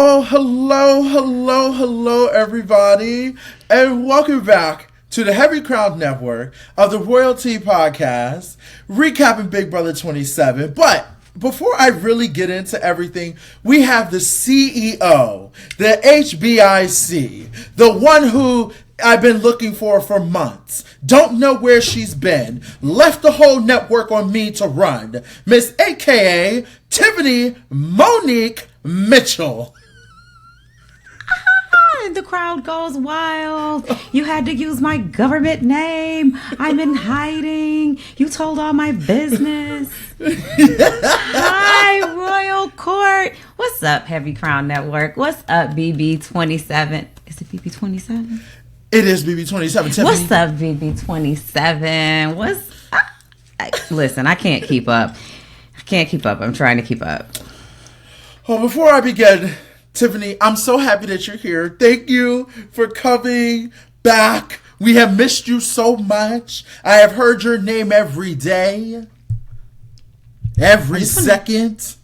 Oh, hello, everybody, and welcome back to the Heavy Crown Network of the Royalty Podcast, recapping Big Brother 27. But before I really get into everything, we have the CEO, the HBIC, the one who I've been looking for months. Don't know where she's been. Left the whole network on me to run. Miss AKA Tiffany Monique Mitchell. The crowd goes wild. You had to use my government name. I'm in hiding. You told all my business. Hi, Royal Court. What's up, Heavy Crown Network? What's up, BB27? Is it BB27? It is BB27. What's up, BB27? Listen, I can't keep up. I'm trying to keep up. Well, before I begin, Tiffany, I'm so happy that you're here. Thank you for coming back. We have missed you so much. I have heard your name every day, every second,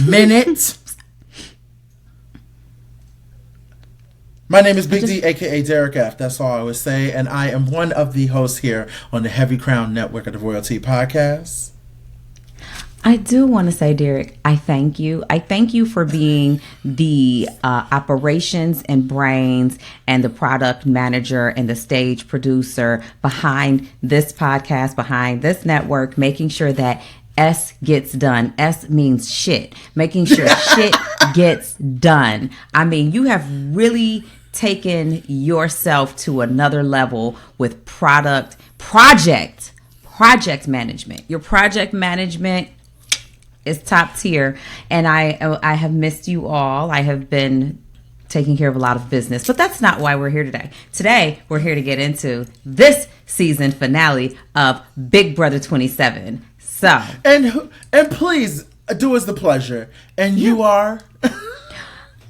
minute. My name is Big D, aka Derek F. That's all I would say. And I am one of the hosts here on the Heavy Crown Network of the Royalty Podcast. I do want to say, Derek, I thank you. I thank you for being the operations and brains and the product manager and the stage producer behind this podcast, behind this network, making sure that S gets done. S means shit. Making sure shit gets done. I mean, you have really taken yourself to another level with project management. Your project management is top tier, and I have missed you all. I have been taking care of a lot of business, but that's not why we're here today. Today, we're here to get into this season finale of Big Brother 27. So, and please do us the pleasure. And you are.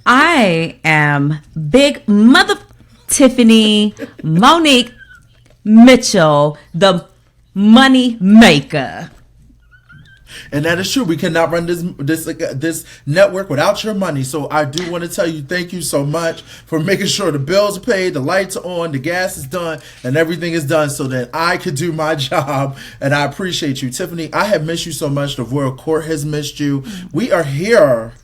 I am Big Mother Tiffany Monique Mitchell, the money maker. And that is true. We cannot run this network without your money. So I do want to tell you thank you so much for making sure the bills are paid, the lights are on, the gas is done, and everything is done so that I could do my job. And I appreciate you. Tiffany, I have missed you so much. The Royal Court has missed you. We are here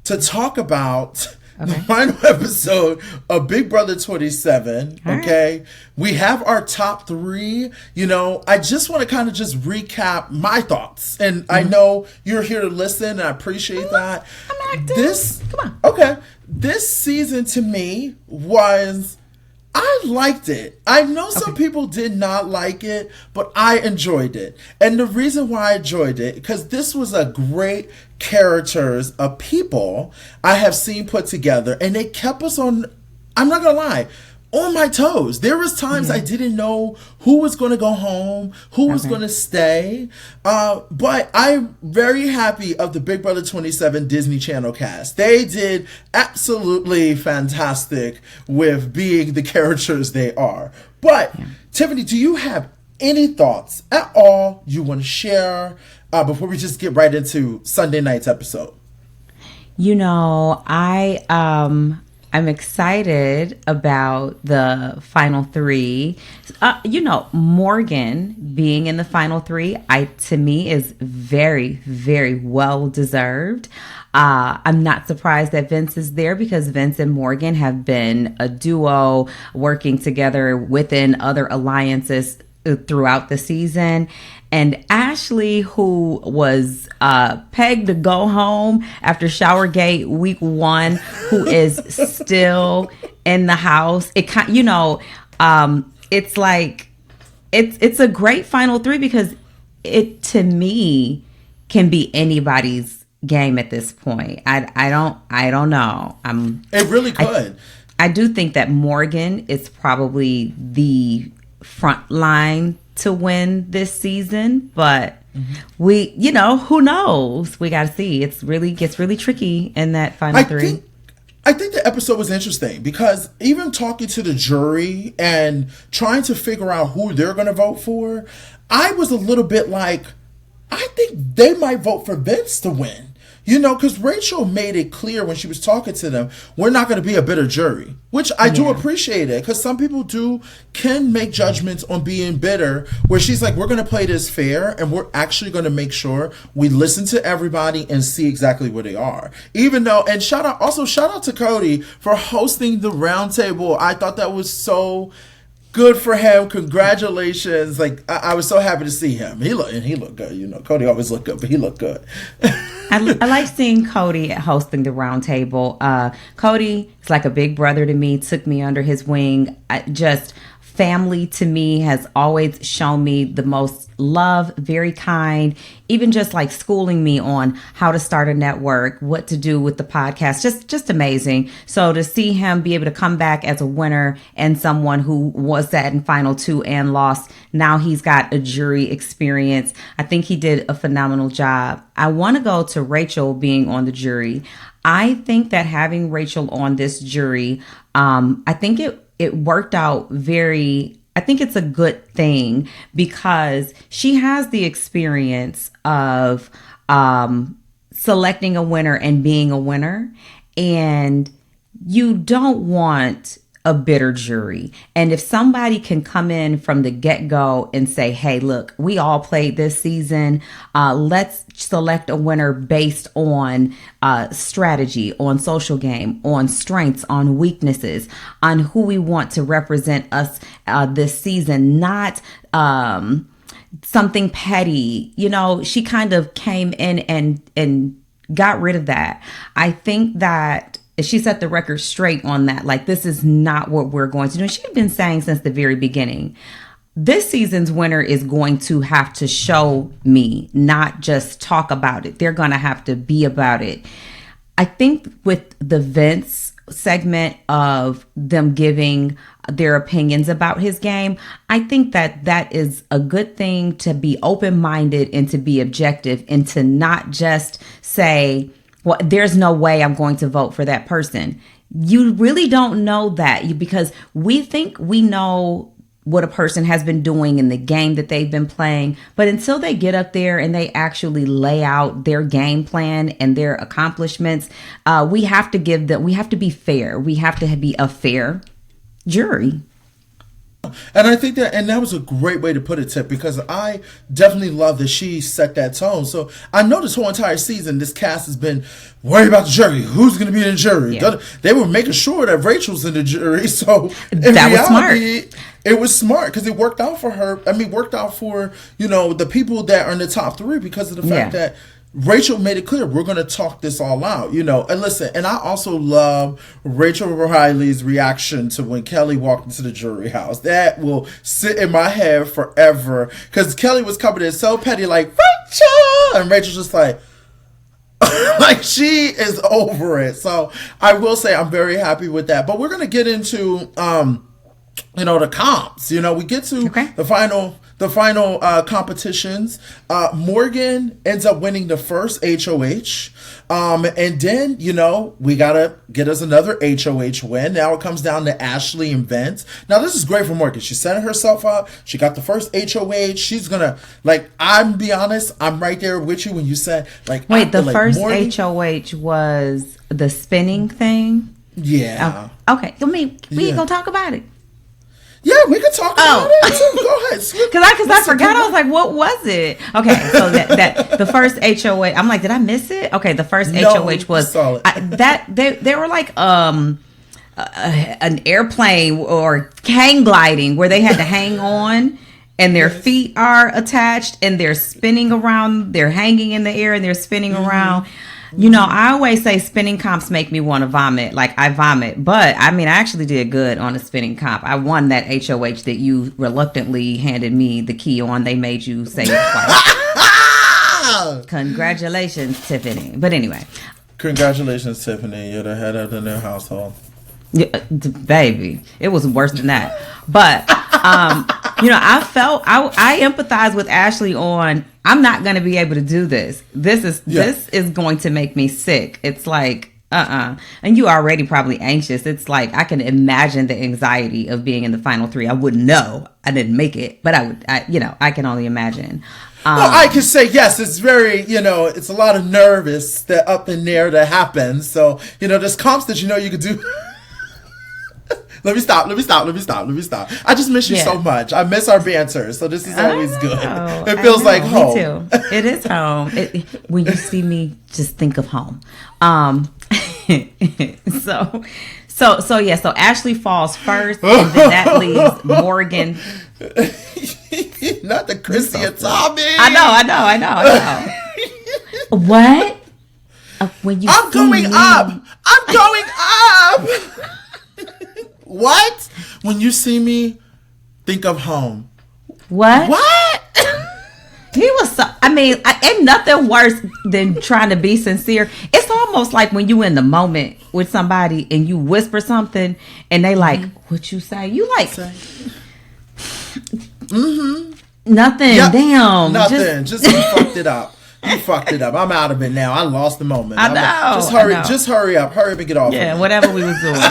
to talk about the final episode of Big Brother 27. Okay. We have our top three. I just want to kind of just recap my thoughts. And I know you're here to listen, and I appreciate that. I'm active. Come on. Okay. This season to me I liked it. I know some people did not like it, but I enjoyed it. And the reason why I enjoyed it, because this was a great characters of people I have seen put together, and they kept us on, I'm not going to lie, on my toes. There was times I didn't know who was going to go home, who was going to stay. But I'm very happy of the Big Brother 27 Disney Channel cast. They did absolutely fantastic with being the characters they are. But Tiffany, do you have any thoughts at all you want to share before we just get right into Sunday night's episode? I'm excited about the final three. Morgan being in the final three, to me is very, very well deserved. I'm not surprised that Vince is there because Vince and Morgan have been a duo working together within other alliances throughout the season. And Ashley, who was pegged to go home after Showergate week 1, who is still in the house. It's like it's a great final three because it, to me, can be anybody's game at this point. I don't know. It really could. I do think that Morgan is probably the front line to win this season, but who knows? We got to see. It gets really tricky in that final three. I think the episode was interesting because even talking to the jury and trying to figure out who they're going to vote for, I was a little bit like, I think they might vote for Vince to win. because Rachel made it clear when she was talking to them, we're not going to be a bitter jury, which I do appreciate it, because some people can make judgments on being bitter, where she's like, we're going to play this fair, and we're actually going to make sure we listen to everybody and see exactly where they are. Even though, and shout out to Cody for hosting the roundtable. I thought that was so good for him. Congratulations. Like, I was so happy to see him. He looked good. Cody always looked good, but he looked good. I like seeing Cody hosting the roundtable. Cody is like a big brother to me, took me under his wing. Family to me has always shown me the most love, very kind, even just like schooling me on how to start a network, what to do with the podcast, just amazing. So to see him be able to come back as a winner and someone who was that in final 2 and lost, now he's got a jury experience. I think he did a phenomenal job. I want to go to Rachel being on the jury. I think that having Rachel on this jury, I think it worked out I think it's a good thing, because she has the experience of selecting a winner and being a winner, and you don't want a bitter jury. And if somebody can come in from the get-go and say, hey, look, we all played this season, let's select a winner based on strategy, on social game, on strengths, on weaknesses, on who we want to represent us this season, not something petty. She kind of came in and got rid of that. I think that she set the record straight on that. Like, this is not what we're going to do. And she'd been saying since the very beginning, this season's winner is going to have to show me, not just talk about it. They're going to have to be about it. I think with the Vince segment of them giving their opinions about his game, I think that is a good thing, to be open-minded and to be objective, and to not just say, well, there's no way I'm going to vote for that person. You really don't know that, because we think we know what a person has been doing in the game that they've been playing. But until they get up there and they actually lay out their game plan and their accomplishments, we have to be fair. We have to be a fair jury. And I think that was a great way to put it, Tip, because I definitely love that she set that tone. So I know this whole entire season, this cast has been worried about the jury. Who's going to be in the jury? Yeah. They were making sure that Rachel's in the jury. So that was smart. It was smart, because it worked out for her. I mean, worked out for, the people that are in the top 3, because of the fact that Rachel made it clear, we're going to talk this all out, And listen, and I also love Rachel Riley's reaction to when Kelly walked into the jury house. That will sit in my head forever, because Kelly was coming in so petty, like, Rachel! And Rachel's just like, like, she is over it. So I will say I'm very happy with that. But we're going to get into, the comps. We get to the final competitions. Morgan ends up winning the first HOH. And then, we got to get us another HOH win. Now it comes down to Ashley and Vince. Now, this is great for Morgan. She set herself up. She got the first HOH. She's going to, I'm be honest, I'm right there with you when you said, wait, the first Morgan, HOH was the spinning thing? Yeah. Okay. We ain't going to talk about it. Yeah, we could talk about it too. Go ahead. Because I forgot. I was like, what was it? Okay, so that the first HOH. I'm like, did I miss it? Okay, the first HOH was they were like an airplane or hang gliding, where they had to hang on, and their feet are attached and they're spinning around. They're hanging in the air and they're spinning around. I always say spinning comps make me want to vomit. Like, I vomit. But, I actually did good on a spinning comp. I won that HOH that you reluctantly handed me the key on. They made you say it twice. Congratulations, Tiffany. But anyway. Congratulations, Tiffany. You're the head of the new household. Yeah, baby. It was worse than that. But, I empathize with Ashley on, I'm not going to be able to do this. This is going to make me sick. It's like, and you already probably anxious. It's like, I can imagine the anxiety of being in the final 3. I wouldn't know. I didn't make it, but I can only imagine. Well, I can say yes. It's very, it's a lot of nervous that up in there that happens. So, there's comps that you could do. Let me stop. I just miss you so much. I miss our banter. So this is always good. It feels like home. Me too. It is home. When you see me, just think of home. So Ashley falls first, and then that leaves Morgan. Not the Chrissy and Tommy. I know. What? I'm going up. What? When you see me, think of home. What? He was so, ain't nothing worse than trying to be sincere. It's almost like when you in the moment with somebody and you whisper something and they like, what you say? You like, nothing. Yep. Damn. Nothing. Just you fucked it up. I'm out of it now. I lost the moment. I know. Just hurry up. Hurry up and get off. Yeah, whatever we was doing.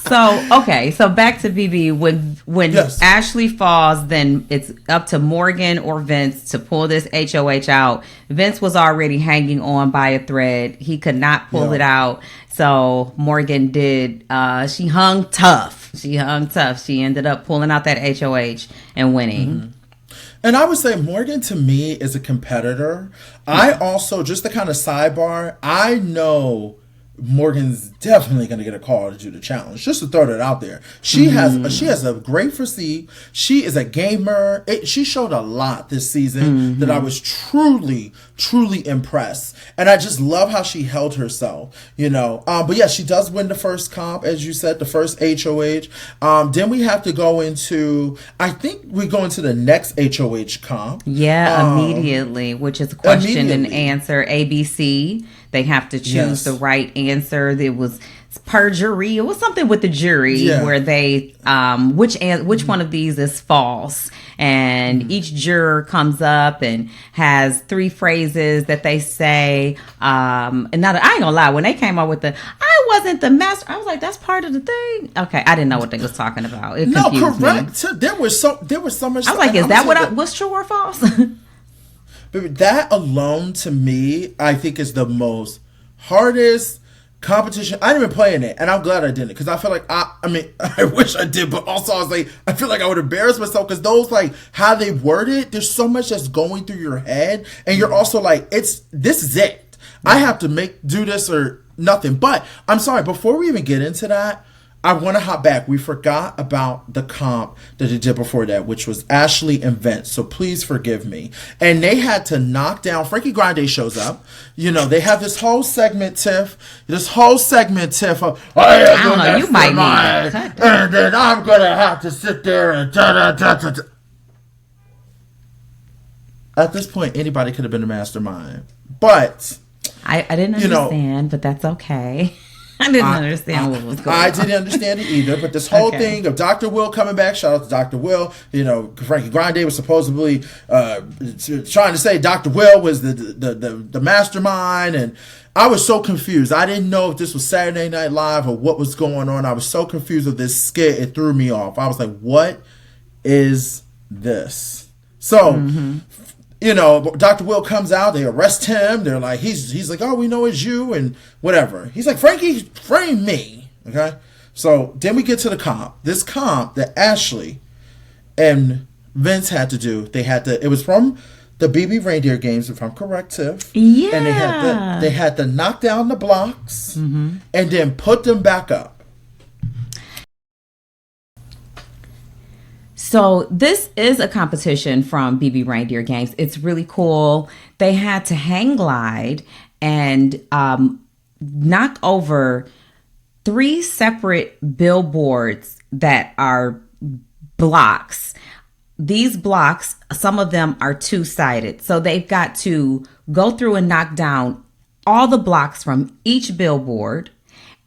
So back to BB. When Ashley falls, then it's up to Morgan or Vince to pull this HOH out. Vince was already hanging on by a thread. He could not pull it out. So Morgan did. She hung tough. She ended up pulling out that HOH and winning. Mm-hmm. And I would say Morgan to me is a competitor. I also, just the kind of sidebar, I know Morgan's definitely going to get a call to do the challenge. Just to throw that out there, she has a great physique. She is a gamer. She showed a lot this season that I was truly impressed, and I just love how she held herself. But yeah, she does win the first comp, as you said, the first HOH. Then we have to go into. I think we go into the next HOH comp. Yeah, immediately, which is question and answer ABC. They have to choose the right answer. There was perjury. It was something with the jury where they which one of these is false, and each juror comes up and has 3 phrases that they say. And now I ain't gonna lie, when they came up with I wasn't the master, I was like, that's part of the thing. Okay, I didn't know what they was talking about. It confused correct. Me. There was so much. I was like, is that what's true or false? But that alone, to me, I think is the most hardest competition. I didn't even play in it, and I'm glad I didn't, because I feel like I wish I did, but also I was like, I feel like I would embarrass myself, because those, like, how they word it, there's so much that's going through your head, and you're also like, this is it. I have to do this or nothing. But I'm sorry, before we even get into that, I want to hop back. We forgot about the comp that they did before that, which was Ashley and Vince. So please forgive me. And they had to knock down. Frankie Grande shows up. They have this whole segment, Tiff. Of, I don't know, you might need it. And then I'm going to have to sit there and da-da-da-da-da. At this point, anybody could have been a mastermind. But I didn't understand, but that's okay. I didn't understand what was going on. I didn't understand it either, but this whole thing of Dr. Will coming back, shout out to Dr. Will. Frankie Grande was supposedly trying to say Dr. Will was the mastermind, and I was so confused. I didn't know if this was Saturday Night Live or what was going on. I was so confused with this skit, it threw me off. I was like, what is this? So, Dr. Will comes out, they arrest him. They're like, he's like, oh, we know it's you and whatever. He's like, Frankie, frame me. Okay. So then we get to the comp. This comp that Ashley and Vince had to do, it was from the BB Reindeer games, if I'm correct, Tiff. Yeah. And they had to knock down the blocks and then put them back up. So this is a competition from BB Reindeer Games. It's really cool. They had to hang glide and knock over 3 separate billboards that are blocks. These blocks, some of them are 2-sided. So they've got to go through and knock down all the blocks from each billboard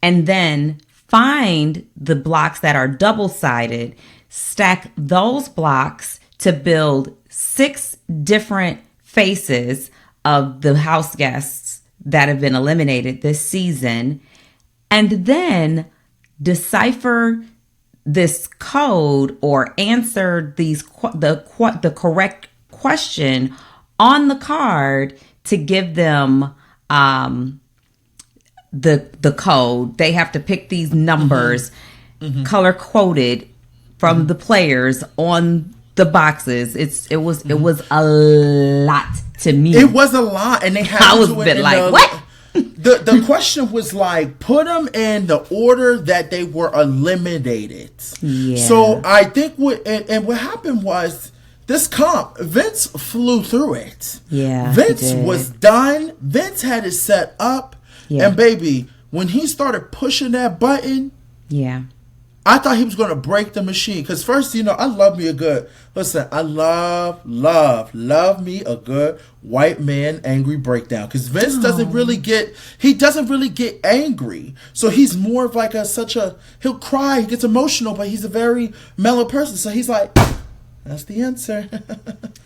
and then find the blocks that are double-sided, stack those blocks to build 6 different faces of the house guests that have been eliminated this season, and then decipher this code or answer the correct question on the card to give them the code. They have to pick these numbers, color coded from the players on the boxes. It was a lot to me. It was a lot, and they had I to was do a it bit in like, what? The question was like, put them in the order that they were eliminated. Yeah. So I think what happened was this comp, Vince flew through it. Yeah, Vince he did. was done. Vince had it set up. Yeah. And baby, when he started pushing that button, Yeah. I thought he was going to break the machine. Because first, I love me a good, I love me a good white man angry breakdown. Because Vince doesn't really get angry. So he's more of like he'll cry, he gets emotional, but he's a very mellow person. So he's like, that's the answer.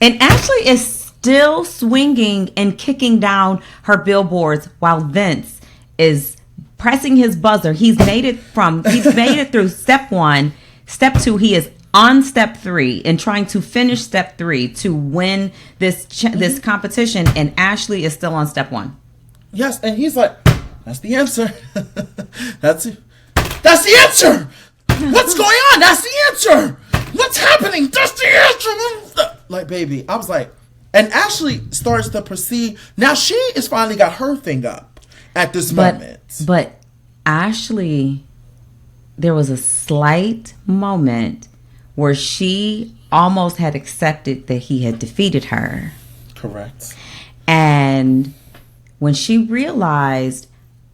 And Ashley is still swinging and kicking down her billboards while Vince is pressing his buzzer. He's made it through step 1. Step 2, he is on step 3 and trying to finish step 3 to win this competition, and Ashley is still on step 1. Yes, and he's like, that's the answer. That's the answer. What's going on? That's the answer. What's happening? That's the answer. Like, baby, I was like, and Ashley starts to proceed. Now she is finally got her thing up at this moment. But Ashley, there was a slight moment where she almost had accepted that he had defeated her. Correct. And when she realized,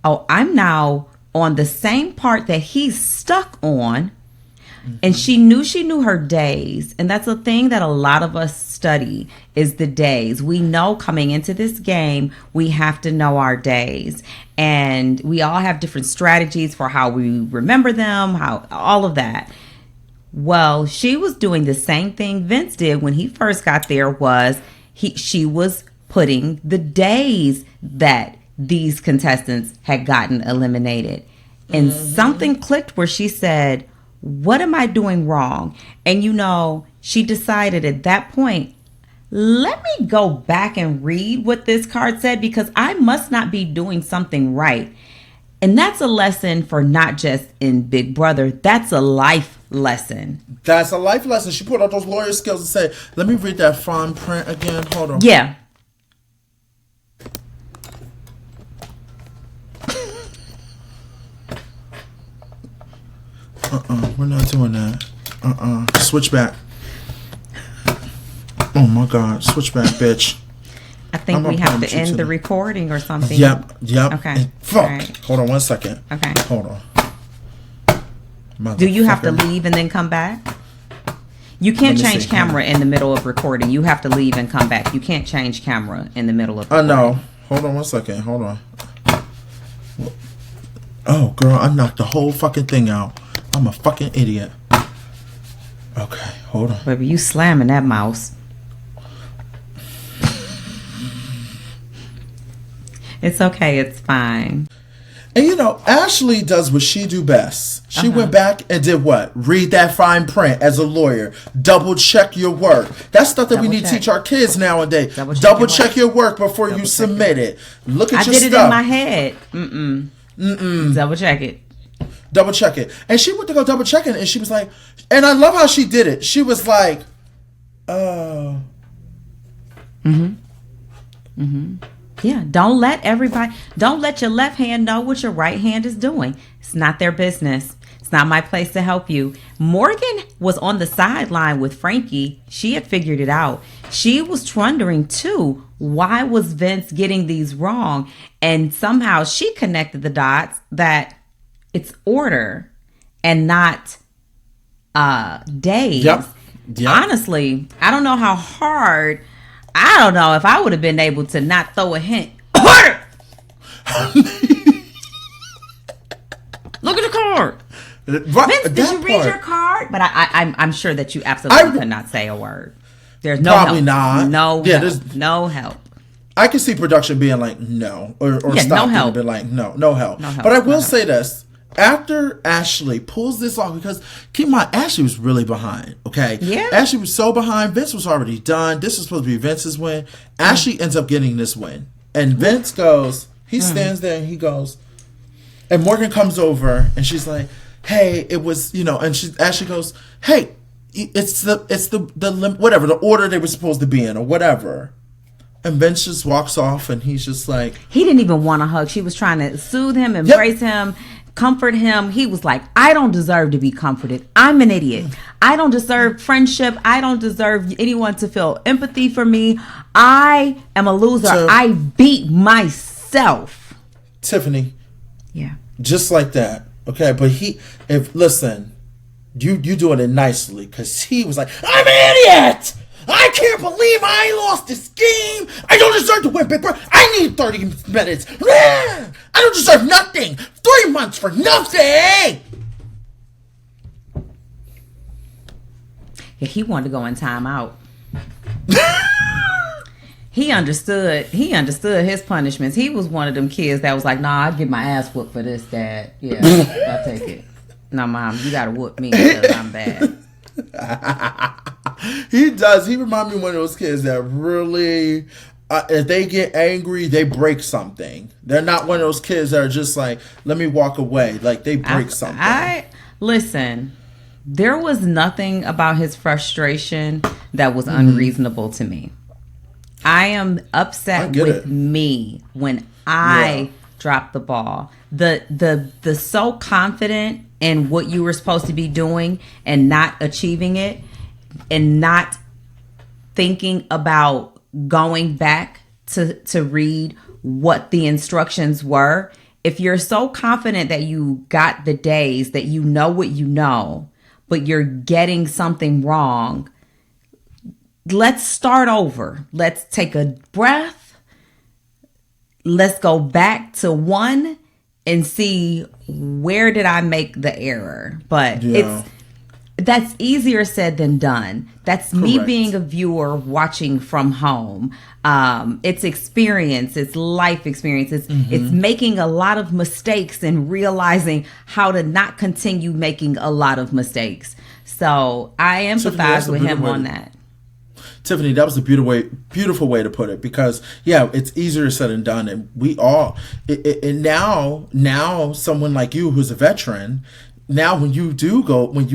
oh, I'm now on the same part that he's stuck on, and she knew her days. And that's a thing that a lot of us study, is the days. We know coming into this game, we have to know our days. And we all have different strategies for how we remember them, how all of that. Well, she was doing the same thing Vince did when he first got there. She was putting the days that these contestants had gotten eliminated. And something clicked where she said, what am I doing wrong? And she decided at that point, let me go back and read what this card said, because I must not be doing something right. And that's a lesson for not just in Big Brother. That's a life lesson. That's a life lesson. She put out those lawyer skills and said, let me read that fine print again. Hold on. Yeah. We're not doing that. Switch back. Oh my God. Switch back, bitch. I think we have to end the recording or something. Yep. Okay. And fuck. Right. Hold on 1 second. Okay. Hold on. Do you have to leave and then come back? You can't change camera in the middle of recording. You have to leave and come back. You can't change camera in the middle of recording. No. Hold on 1 second. Hold on. Oh, girl, I knocked the whole fucking thing out. I'm a fucking idiot. Okay, hold on. Baby, you slamming that mouse. It's okay. It's fine. And Ashley does what she do best. She went back and did what? Read that fine print as a lawyer. Double check your work. That's stuff that we need to teach our kids nowadays. Double check your work before you submit it. Look at your stuff. I did it in my head. Double check it. Double check it. And she went to go double check it, and she was like, and I love how she did it. She was like, oh. Yeah, don't let your left hand know what your right hand is doing. It's not their business. It's not my place to help you. Morgan was on the sideline with Frankie. She had figured it out. She was wondering too, why was Vince getting these wrong? And somehow she connected the dots that it's order and not days. Yep. Honestly, I don't know how hard. I don't know if I would have been able to not throw a hint. Order! Look at the card. Vince, did you read your card? But I'm sure that you absolutely could not say a word. There's no probably help. Not. No, yeah, help. There's no help. I can see production being like no, or yeah, stop no help. and be like no help. But I will say this: after Ashley pulls this off, because keep in mind, Ashley was really behind, okay? Yeah. Ashley was so behind. Vince was already done. This was supposed to be Vince's win. Ashley ends up getting this win. And Vince goes, he stands there and he goes, and Morgan comes over and she's like, hey, it was, and Ashley goes, hey, it's the whatever, the order they were supposed to be in or whatever. And Vince just walks off and he's just like, he didn't even want a hug. She was trying to soothe him, embrace him, comfort him. He was like, I don't deserve to be comforted. I'm an idiot. I don't deserve friendship. I don't deserve anyone to feel empathy for me. I am a loser. I beat myself. Tiffany. Yeah. Just like that. Okay. But listen, you doing it nicely, because he was like, I'm an idiot. I can't believe I lost this game. I don't deserve to win, Big Brother. I need 30 minutes. I don't deserve nothing. 3 months for nothing. Yeah, he wanted to go in timeout. He understood his punishments. He was one of them kids that was like, nah, I'll get my ass whooped for this, Dad. Yeah, I'll take it. No, Mom, you gotta whoop me because I'm bad. He does. He reminds me of one of those kids that really, if they get angry, they break something. They're not one of those kids that are just like, let me walk away. Like, they break something. Listen, there was nothing about his frustration that was unreasonable to me. I am upset with me when I dropped the ball. The so confident in what you were supposed to be doing and not achieving it, and not thinking about going back to read what the instructions were. If you're so confident that you got the days, that you know what you know, but you're getting something wrong, let's start over. Let's take a breath. Let's go back to one and see, where did I make the error? But that's easier said than done. That's Correct. Me being a viewer watching from home. It's experience. It's life experience. It's making a lot of mistakes and realizing how to not continue making a lot of mistakes. So I empathize with him on that. Tiffany, that was a beautiful way to put it, because it's easier said than done, and we all and now someone like you who's a veteran, now when you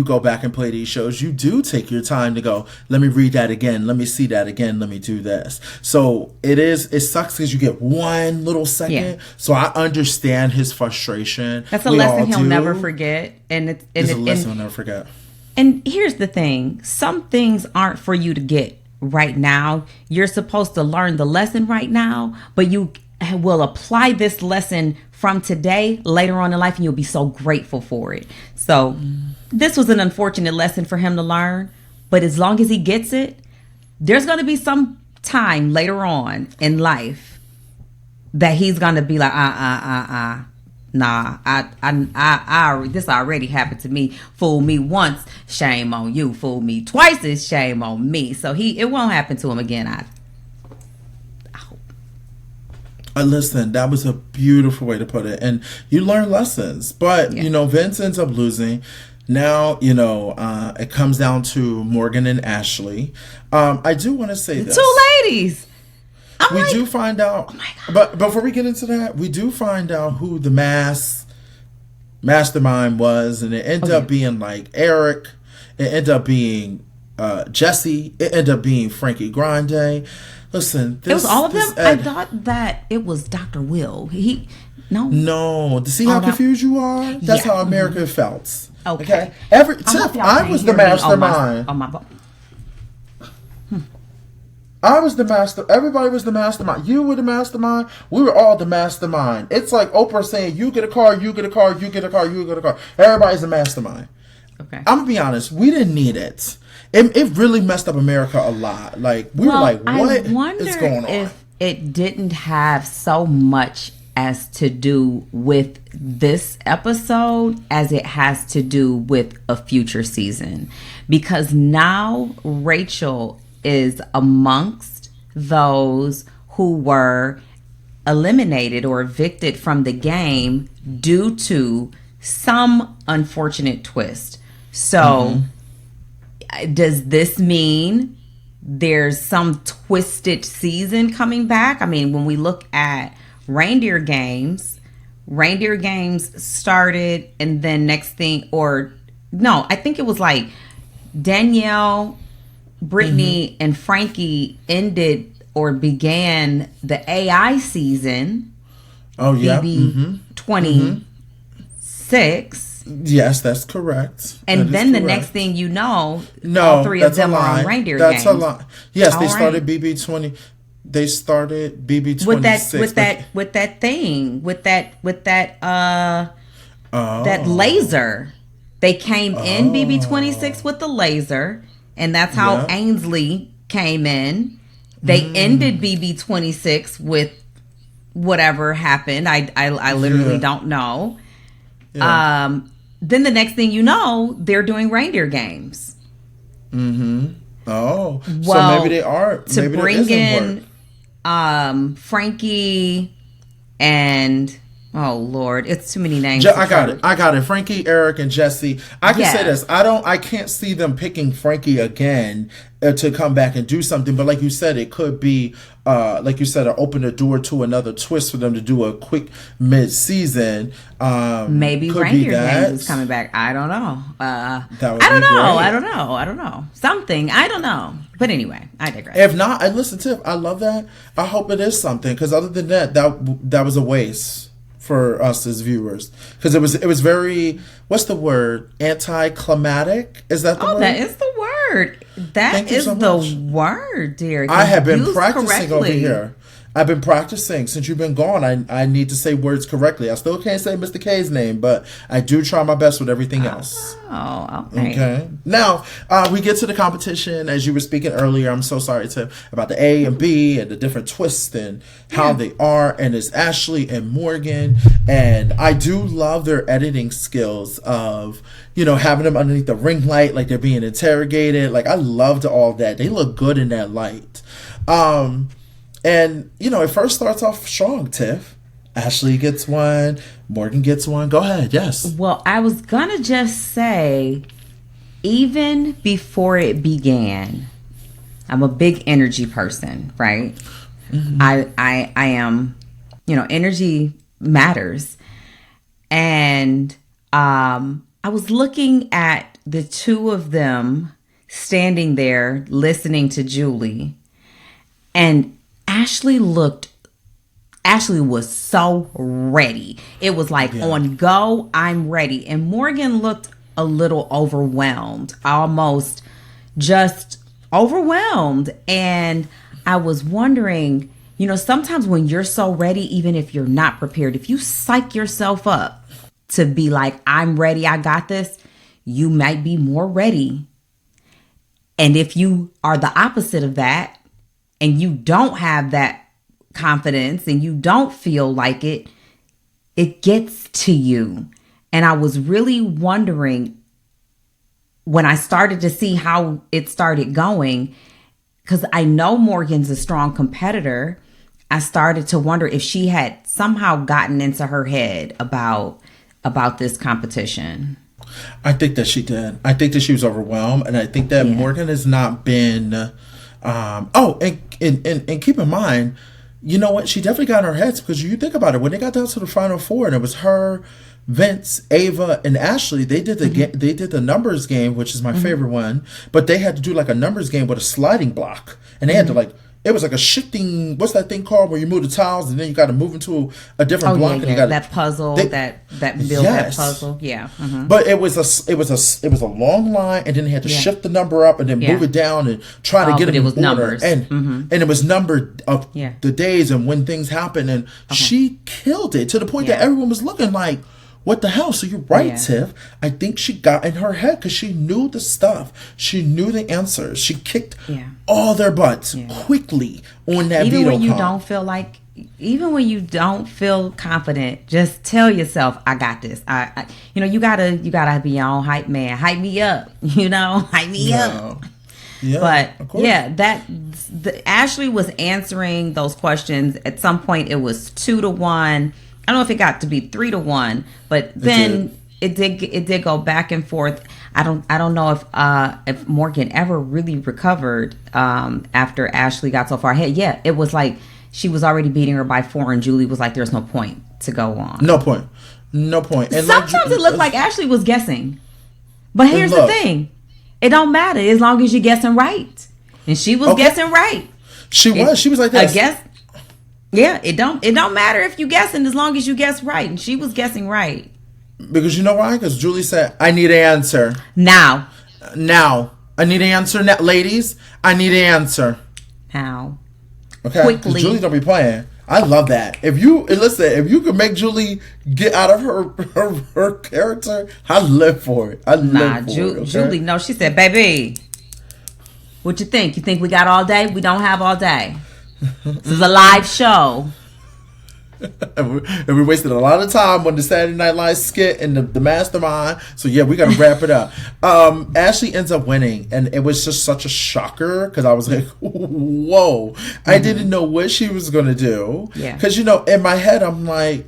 go back and play these shows, you do take your time to go, let me read that again, let me see that again, let me do this. So it sucks because you get one little second. So I understand his frustration. That's a lesson he'll never forget, and it's a lesson he'll never forget. And here's the thing: some things aren't for you to get right now. You're supposed to learn the lesson right now, but you will apply this lesson from today later on in life, and you'll be so grateful for it. So this was an unfortunate lesson for him to learn, but as long as he gets it, there's going to be some time later on in life that he's going to be like, nah, I this already happened to me. Fool me once, shame on you. Fool me twice, is shame on me. So it won't happen to him again. I hope. Listen, that was a beautiful way to put it, and you learn lessons. But Vince ends up losing. Now it comes down to Morgan and Ashley. I do want to say this: two ladies. We do find out, oh my God. But before we get into that, we do find out who the mastermind was, and it ended up being like Eric. It ended up being Jesse. It ended up being Frankie Grande. Listen, it was all of them. I thought that it was Dr. Will. No. To see how confused you are? That's how America felt. Okay. I was the mastermind. I was the master. Everybody was the mastermind. You were the mastermind. We were all the mastermind. It's like Oprah saying, you get a car, you get a car, you get a car, you get a car. Everybody's the mastermind. Okay. I'm going to be honest. We didn't need it. It really messed up America a lot. Like, we were like, what is going on? If it didn't have so much as to do with this episode as it has to do with a future season. Because now Rachel is amongst those who were eliminated or evicted from the game due to some unfortunate twist. So does this mean there's some twisted season coming back? I mean, when we look at reindeer games started, and then next thing, or no, I think it was like Danielle, Brittany, and Frankie ended or began the AI season. Oh, yeah. BB 26. Yes, that's correct. And then the next thing you know, all three of them are on reindeer games. That's a lie. Yes, they started BB 20. They started BB 26 with that that laser. They came in BB 26 with the laser, and that's how Ainsley came in. They ended BB 26 with whatever happened. I literally don't know. Yeah. Then the next thing you know, they're doing reindeer games. Oh, so maybe they are. To maybe bring in Frankie and oh Lord, it's too many names. I got it. Frankie, Eric, and Jesse. I can say this. I can't see them picking Frankie again to come back and do something. But like you said, it could be open the door to another twist for them to do a quick mid-season. Maybe reindeer games is coming back. I don't know. I don't know. Something. I don't know. But anyway, I digress. If not, listen, Tiff, I love that. I hope it is something, because other than that was a waste for us as viewers, because it was very, what's the word, anticlimactic? Is that the word? That is the word. That is the word, dear. I have been practicing over here. I've been practicing since you've been gone. I need to say words correctly. I still can't say Mr. K's name, but I do try my best with everything else. Oh, okay. Okay. Now, we get to the competition. As you were speaking earlier, I'm so sorry, about the A and B and the different twists and how they are. And it's Ashley and Morgan. And I do love their editing skills of, having them underneath the ring light, like they're being interrogated. Like, I loved all that. They look good in that light. And, it first starts off strong, Tiff. Ashley gets one. Morgan gets one. Go ahead. Yes. Well, I was going to just say, even before it began, I'm a big energy person, right? I am, energy matters. And I was looking at the two of them standing there listening to Julie, and Ashley was so ready. It was like, on go, I'm ready. And Morgan looked a little overwhelmed, almost just overwhelmed. And I was wondering, sometimes when you're so ready, even if you're not prepared, if you psych yourself up to be like, I'm ready, I got this, you might be more ready. And if you are the opposite of that, and you don't have that confidence and you don't feel like it gets to you. And I was really wondering when I started to see how it started going, because I know Morgan's a strong competitor. I started to wonder if she had somehow gotten into her head about this competition. I think that she did. I think that she was overwhelmed. And I think that Morgan has not been... and keep in mind, you know what? She definitely got in her heads, because you think about it. When they got down to the final four, and it was her, Vince, Ava, and Ashley, they did the numbers game, which is my favorite one. But they had to do like a numbers game with a sliding block, and they had to it was like a shifting. What's that thing called where you move the tiles and then you got to move into a different block? And you got that puzzle, that build that puzzle. Yeah. But it was a long line, and then they had to shift the number up and then move it down and try to get it in order. Numbers. And it was numbered of the days and when things happen, and she killed it to the point that everyone was looking like, what the hell? So you're right, Tiff. I think she got in her head because she knew the stuff. She knew the answers. She kicked all their butts quickly on that even veto when you comp. don't feel like, even when you don't feel confident, just tell yourself, I got this. You gotta be your own hype man. Hype me up. Hype me up. Yeah, but Ashley was answering those questions. At some point, it was 2-1. I don't know if it got to be 3-1, but then it did go back and forth. I don't know if Morgan ever really recovered after Ashley got so far ahead. Yeah, it was like she was already beating her by 4, and Julie was like, "There's no point to go on." No point. And sometimes it looked like Ashley was guessing, but here's the thing: it don't matter as long as you're guessing right, and she was guessing right. She was like this. I guess. Yeah, it don't matter if you guessing as long as you guess right, and she was guessing right. Because you know why? Because Julie said, "I need an answer now. I need an answer now, ladies. I need an answer now. Okay, quickly." Julie don't be playing. I love that. If you could make Julie get out of her character, I live for it. Julie, no, she said, "Baby, what you think? You think we got all day? We don't have all day. This is a live show." And we wasted a lot of time on the Saturday Night Live skit and the mastermind. So yeah, we got to wrap it up. Ashley ends up winning, and it was just such a shocker because I was like, "Whoa!" I didn't know what she was gonna do. Yeah. Because in my head, I'm like,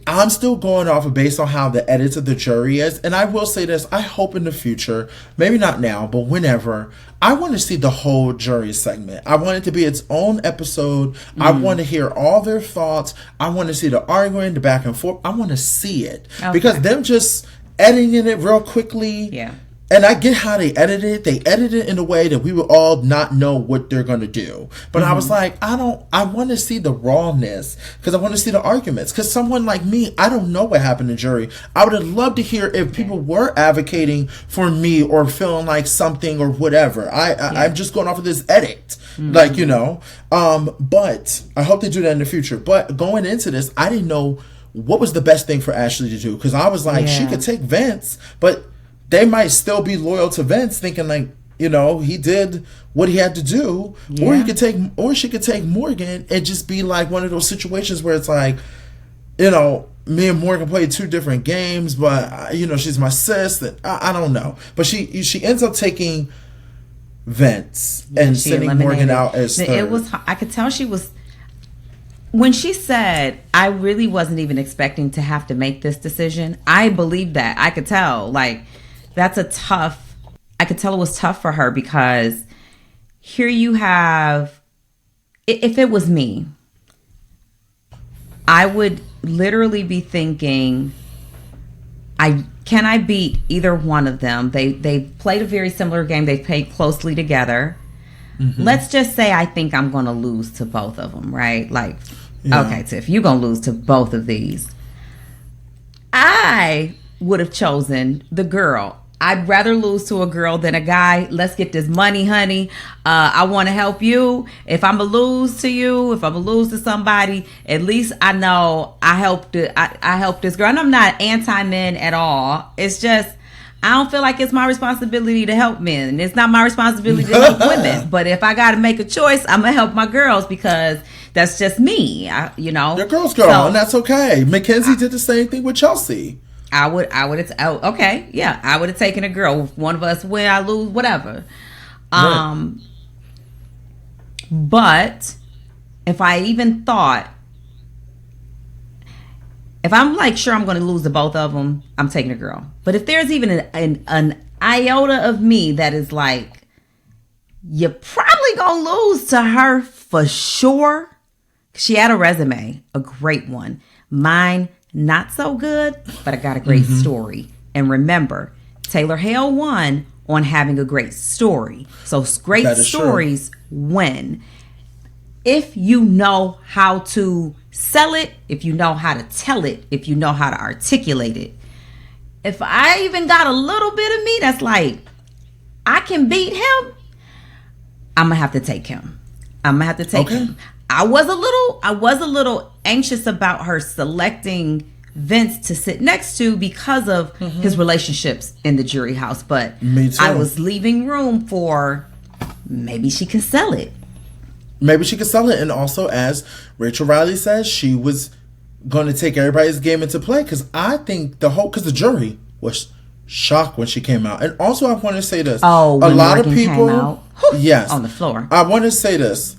I'm still going off of based on how the edits of the jury is. And I will say this, I hope in the future, maybe not now, but whenever, I want to see the whole jury segment. I want it to be its own episode. I want to hear all their thoughts. I want to see the arguing, the back and forth. I want to see it. Okay. Because them just editing it real quickly. Yeah. And I get how they edited it. They edited it in a way that we would all not know what they're going to do. But I was like, I want to see the rawness because I want to see the arguments. Because someone like me, I don't know what happened in jury. I would have loved to hear if people were advocating for me or feeling like something or whatever. I'm just going off of this edit. But I hope they do that in the future. But going into this, I didn't know what was the best thing for Ashley to do. Because I was like, she could take Vince, but they might still be loyal to Vince, thinking like, he did what he had to do, or she could take Morgan and just be like one of those situations where it's like, me and Morgan played 2 different games, but she's my sis. That I don't know, but she ends up taking Vince and sending Morgan out as third. It was. I could tell she was. When she said, "I really wasn't even expecting to have to make this decision," I believed that. I could tell, like. I could tell it was tough for her because here you have, if it was me, I would literally be thinking, can I beat either one of them? They played a very similar game. They played closely together. Let's just say I think I'm going to lose to both of them, right? Like, okay, Tiff, you're going to lose to both of these. I would have chosen the girl. I'd rather lose to a girl than a guy. Let's get this money, honey. I want to help you. If I'm going to lose to you, if I'm going to lose to somebody, at least I know I helped this girl. And I'm not anti-men at all. It's just, I don't feel like it's my responsibility to help men. It's not my responsibility to help women. But if I got to make a choice, I'm going to help my girls because that's just me. Your girl's girl, and that's okay. Mackenzie did the same thing with Chelsea. I would have okay, yeah. I would have taken a girl. If one of us win, I lose, whatever. Right. But if I even thought, if I'm like sure I'm going to lose to both of them, I'm taking a girl. But if there's even an iota of me that is like, you're probably going to lose to her for sure. She had a resume, a great one. Mine, not so good, but I got a great story. And remember, Taylor Hale won on having a great story. So great stories win. If you know how to sell it, if you know how to tell it, if you know how to articulate it. If I even got a little bit of me that's like, I can beat him, I'm going to have to take him. Him. I was a little anxious about her selecting Vince to sit next to because of his relationships in the jury house. But I was leaving room for maybe she can sell it. And also, as Rachel Riley says, she was going to take everybody's game into play because I think because the jury was shocked when she came out. And also, I want to say this. Oh, when a lot of people came out, yes, on the floor. I want to say this.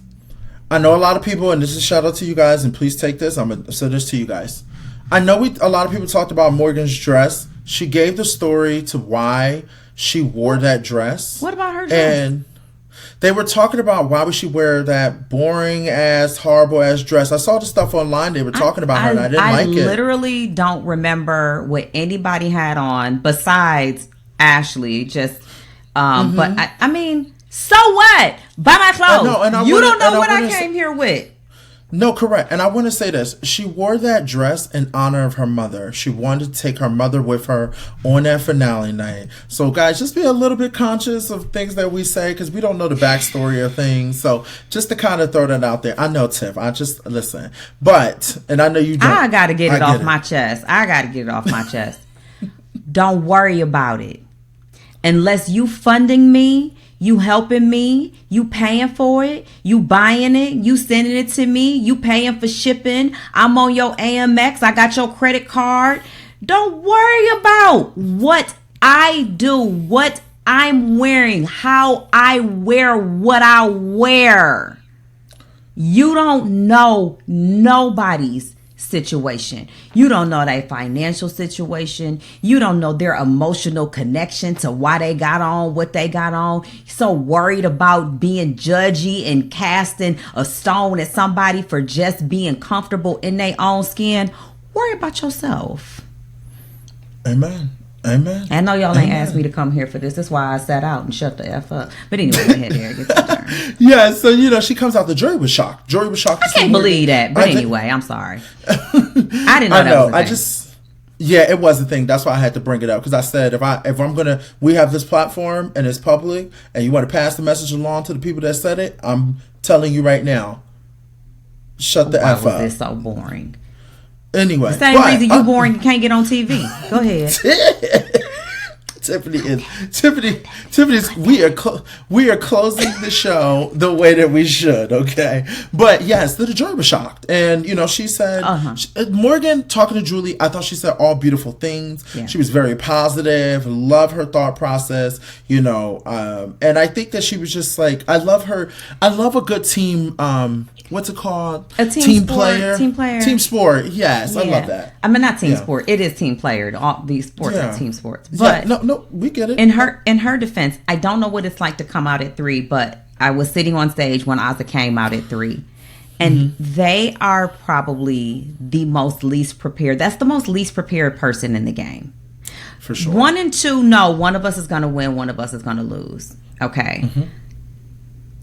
I know a lot of people, and this is a shout out to you guys, and please take this. I'm going to say this to you guys. I know a lot of people talked about Morgan's dress she gave the story to why she wore that dress. What about her dress? And they were talking about why would she wear that boring ass, horrible ass dress. I saw the stuff online. They were talking about her, and I didn't like it. I literally don't remember what anybody had on besides Ashley. Just, but I mean, so what? Buy my clothes. You don't know what I came here with. No, correct. And I want to say this. She wore that dress in honor of her mother. She wanted to take her mother with her on that finale night. So, guys, just be a little bit conscious of things that we say because we don't know the backstory of things. So, just to kind of throw that out there. I know, Tiff. I just, listen. But, and I know you don't. I got to get it off my chest. Don't worry about it. Unless you funding me, you helping me, you paying for it, you buying it, you sending it to me, you paying for shipping, I'm on your Amex, I got your credit card. Don't worry about what I do, what I'm wearing, how I wear what I wear. You don't know nobody's situation. You don't know their financial situation. You don't know their emotional connection to why they got on what they got on. So worried about being judgy and casting a stone at somebody for just being comfortable in their own skin. Worry about yourself. Amen. Amen. I know y'all ain't asked me to come here for this. That's why I sat out and shut the F up. But anyway, go ahead, Derek. It's your turn. Yeah, so, she comes out. The jury was shocked. Jury was shocked. I can't believe that. But anyway, I'm sorry. I didn't know that was a thing. Yeah, it was a thing. That's why I had to bring it up. Because I said, we have this platform and it's public and you want to pass the message along to the people that said it, I'm telling you right now, shut the F up. Why was this so boring? Anyway, the same reason you boring, you can't get on TV. Go ahead. Tiffany's. We are closing the show the way that we should. Okay, but yes, the jury was shocked, and she said Morgan talking to Julie. I thought she said all beautiful things. Yeah. She was very positive. Love her thought process. And I think that she was just like, I love her. I love a good team. What's it called? A team player. Team sport. Yes, yeah. I love that. I mean, not team sport. It is team player. All these sports are team sports. But no, we get it. In her defense, I don't know what it's like to come out at 3, but I was sitting on stage when Ozzy came out at 3. And they are probably the most least prepared. That's the most least prepared person in the game. For sure. 1 and 2, no, one of us is going to win, one of us is going to lose. Okay.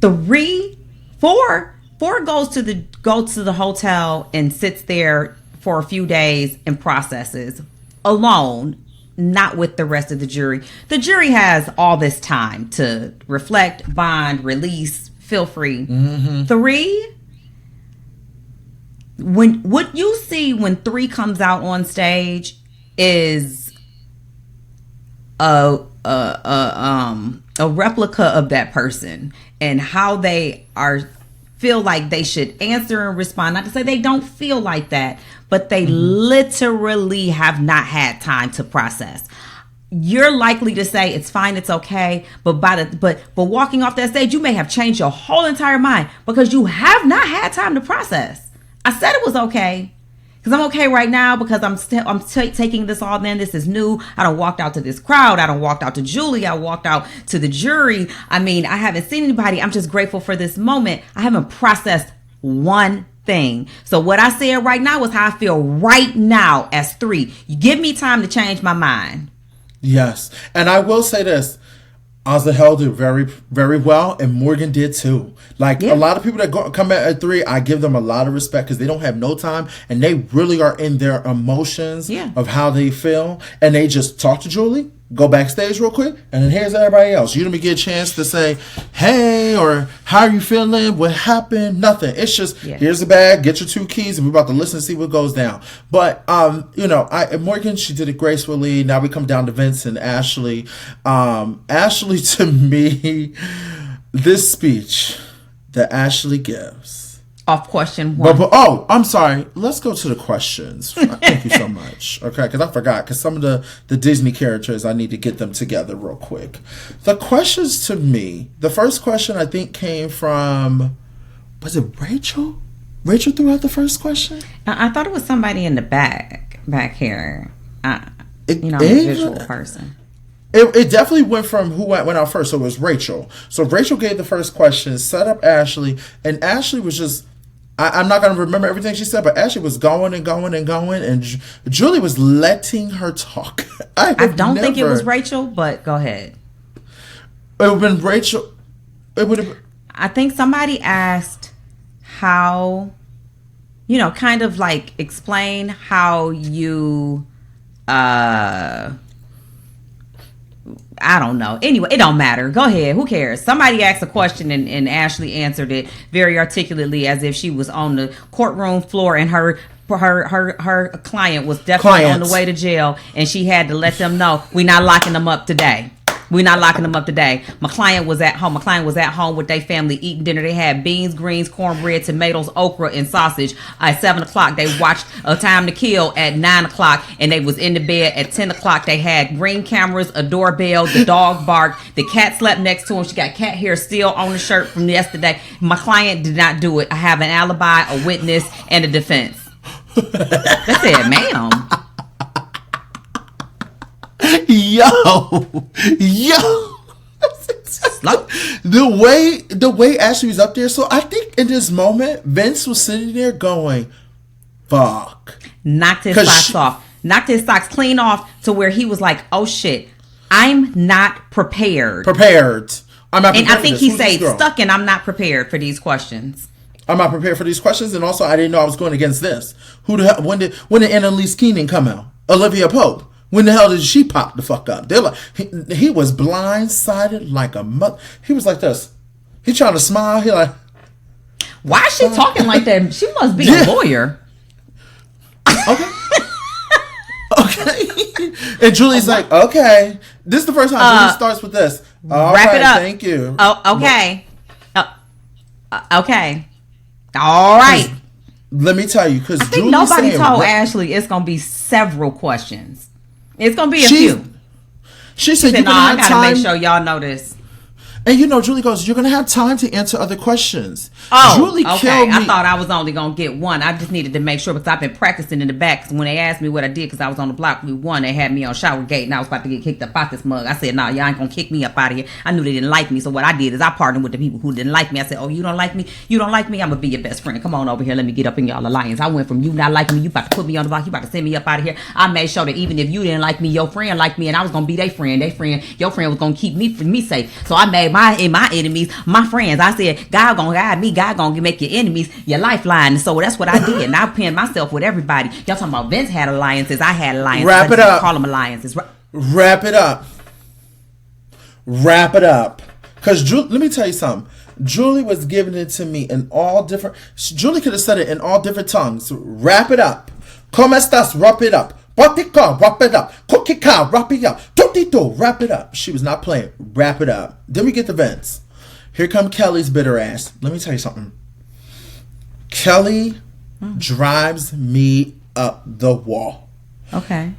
3, 4 goes to the hotel and sits there for a few days and processes alone, not with the rest of the jury. The jury has all this time to reflect, bond, release, feel free. 3, what you see when 3 comes out on stage is a replica of that person and how they feel like they should answer and respond. Not to say they don't feel like that, but they literally have not had time to process. You're likely to say it's fine, it's okay, but walking off that stage, you may have changed your whole entire mind because you have not had time to process. I said it was okay because I'm okay right now because I'm taking this all in. This is new. I done walked out to this crowd. I done walked out to Julie. I walked out to the jury. I mean, I haven't seen anybody. I'm just grateful for this moment. I haven't processed one thing. So what I said right now is how I feel right now as 3. You give me time to change my mind. Yes. And I will say this. Ozzy held it very, very well, and Morgan did too. A lot of people that come at 3, I give them a lot of respect because they don't have no time, and they really are in their emotions of how they feel, and they just talk to Julie, go backstage real quick, and then here's everybody else. You don't even get a chance to say, hey, or how are you feeling? What happened? Nothing. It's just, here's the bag, get your 2 keys, and we're about to listen and see what goes down. But, Morgan, she did it gracefully. Now we come down to Vince and Ashley. Ashley, to me, this speech that Ashley gives. Off question 1. But I'm sorry. Let's go to the questions. Thank you so much. Okay, because I forgot. Because some of the Disney characters, I need to get them together real quick. The questions to me, the first question I think came from, was it Rachel? Rachel threw out the first question? I thought it was somebody in the back here. I'm a visual person. It definitely went from who went out first. So it was Rachel. So Rachel gave the first question, set up Ashley, and Ashley was just. I'm not going to remember everything she said, but Ashley was going and going and going, and Julie was letting her talk. I don't think it was Rachel, but go ahead. It would have been Rachel. It would have. I think somebody asked how, kind of like explain how you, I don't know. Anyway, it don't matter. Go ahead. Who cares? Somebody asked a question and Ashley answered it very articulately as if she was on the courtroom floor and her client was definitely on the way to jail and she had to let them know, we're not locking them up today. We're not locking them up today. My client was at home. With their family eating dinner. They had beans, greens, cornbread, tomatoes, okra, and sausage. At 7 o'clock, they watched A Time to Kill at 9 o'clock, and they was in the bed at 10 o'clock. They had Ring cameras, a doorbell, the dog barked, the cat slept next to him. She got cat hair still on the shirt from yesterday. My client did not do it. I have an alibi, a witness, and a defense. That's it, ma'am. Yo, the way Ashley was up there. So I think in this moment, Vince was sitting there going, "Fuck." Knocked his socks off. Knocked his socks clean off to where he was like, "Oh shit, I'm not prepared." I'm not prepared. And I think he said, "Stuck and I'm not prepared for these questions." I'm not prepared for these questions, and also I didn't know I was going against this. Who the hell? When did Annalise Keating come out? Olivia Pope. When the hell did she pop the fuck up? They're like, he was blindsided like a mother. He was like this. He trying to smile. He like, why is she talking like that? She must be a lawyer. Okay. Okay. And Julie's like, okay. This is the first time Julie starts with this. Wrap it up. Thank you. Oh, okay. Okay. All right. Let me tell you, because I think nobody told Ashley it's gonna be several questions. It's gonna be a few. She said, "No, I gotta make sure y'all know this." And Julie goes, "You're gonna have time to answer other questions." Oh, Julie okay. I thought I was only gonna get one. I just needed to make sure because I've been practicing in the back. Because when they asked me what I did, because I was on the block with one, they had me on shower gate, and I was about to get kicked up out this mug. I said, "Nah, y'all ain't gonna kick me up out of here." I knew they didn't like me, so what I did is I partnered with the people who didn't like me. I said, "Oh, you don't like me? You don't like me? I'm gonna be your best friend. Come on over here. Let me get up in y'all alliance." I went from you not liking me, you about to put me on the block, you about to send me up out of here. I made sure that even if you didn't like me, your friend liked me, and I was gonna be their friend. Your friend was gonna keep me safe. So I made my enemies my friends. I said, God gonna guide me. God gonna make your enemies your lifeline. And so that's what I did. And I pinned myself with everybody. Y'all talking about Vince had alliances. I had alliances. Wrap it up. Call them alliances. Wrap it up. Wrap it up. Because let me tell you something. Julie was giving it to me in all different. Julie could have said it in all different tongues. Wrap it up. Como estas? Wrap it up. Botica, wrap it up. Coquica, wrap it up. Totito, wrap it up. She was not playing. Wrap it up. Then we get the Vince. Here come Kelly's bitter ass. Let me tell you something. Kelly drives me up the wall. Okay.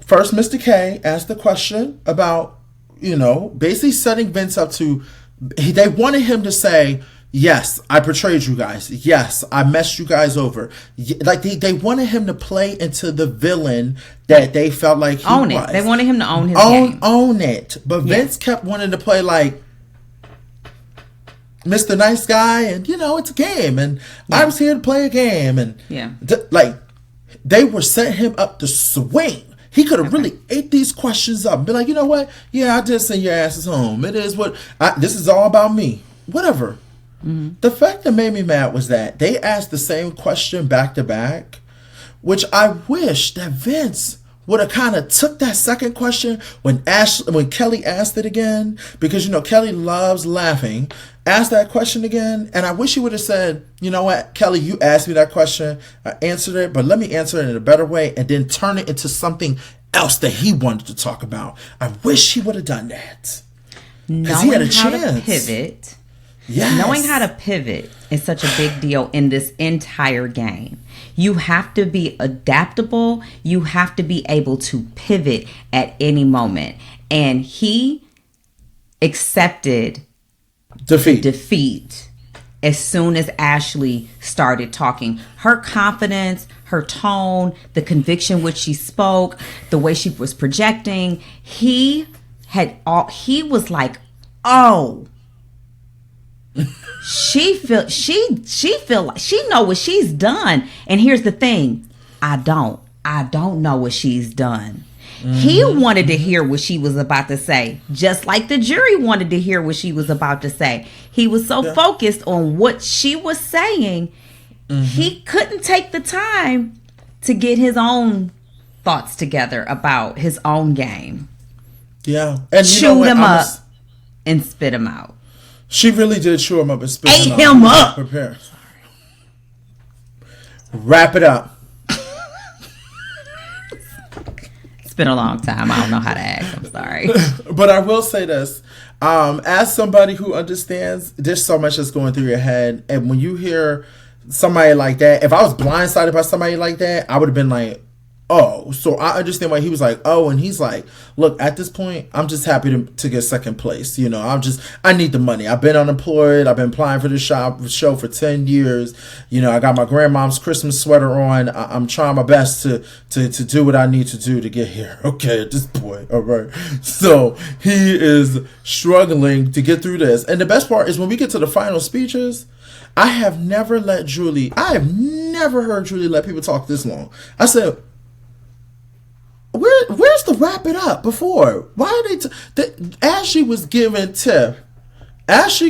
First, Mr. K asked the question about, basically setting Vince up to, they wanted him to say, yes, I betrayed you guys. Yes, I messed you guys over. Like they wanted him to play into the villain that they felt like he was. It. They wanted him to own his game. Own it. But Vince kept wanting to play like Mr. Nice Guy, and it's a game, and I was here to play a game, and they were setting him up to swing. He could have really ate these questions up and be like, you know what? Yeah, I did send your asses home. It is what this is all about me. Whatever. Mm-hmm. The fact that made me mad was that they asked the same question back to back, which I wish that Vince would have kind of took that second question when Kelly asked it again, because Kelly loves laughing. Asked that question again, and I wish he would have said, "You know what, Kelly, you asked me that question, I answered it, but let me answer it in a better way," and then turn it into something else that he wanted to talk about. I wish he would have done that, because he had a chance. To pivot. Yes. Knowing how to pivot is such a big deal in this entire game. You have to be adaptable. You have to be able to pivot at any moment. And he accepted defeat as soon as Ashley started talking. Her confidence, her tone, the conviction which she spoke, the way she was projecting, he was like, oh, she feel like she know what she's done. And here's the thing, I don't know what she's done. He wanted to hear what she was about to say, just like the jury wanted to hear what she was about to say. He was so focused on what she was saying, he couldn't take the time to get his own thoughts together about his own game. Yeah. And chew him up and spit him out. She really did chew him up and spit him up. Prepare. Wrap it up. It's been a long time. I don't know how to act. I'm sorry. But I will say this. As somebody who understands, there's so much that's going through your head. And when you hear somebody like that, if I was blindsided by somebody like that, I would have been like, oh. So I understand why he was like, oh. And he's like, look, at this point, I'm just happy to get second place. You know, I need the money. I've been unemployed. I've been applying for this show for 10 years. You know, I got my grandmom's Christmas sweater on. I'm trying my best to do what I need to do to get here. Okay, at this point. All right. So he is struggling to get through this. And the best part is when we get to the final speeches, I have never heard Julie let people talk this long. I said, Where's the wrap it up before? Why are they? Ashley was giving Tiff. Ashley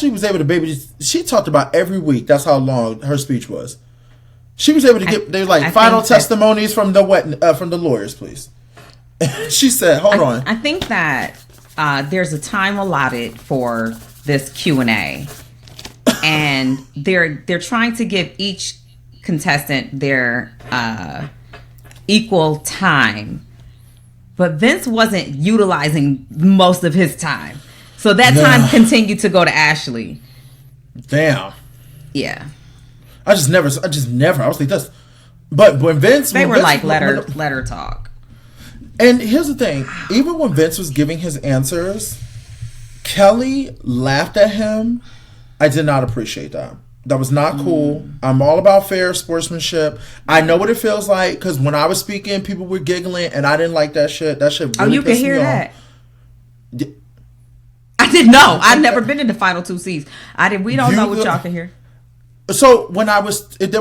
was able to she talked about every week. That's how long her speech was. She was able to get. They were like final testimonies from the lawyers, please. She said, "Hold on." I think that there's a time allotted for this Q&A, and they're trying to give each contestant their equal time, but Vince wasn't utilizing most of his time, so that time continued to go to Ashley. Damn. Yeah. I just never. I was like, that's. But when Vince, let her talk. And here's the thing: even when Vince was giving his answers, Kelly laughed at him. I did not appreciate that. That was not cool. I'm all about fair sportsmanship. I know what it feels like because when I was speaking, people were giggling, and I didn't like that shit. That shit really you can hear that. Yeah. I didn't know. I've never been in the final two seasons. We don't know what y'all can hear. So when there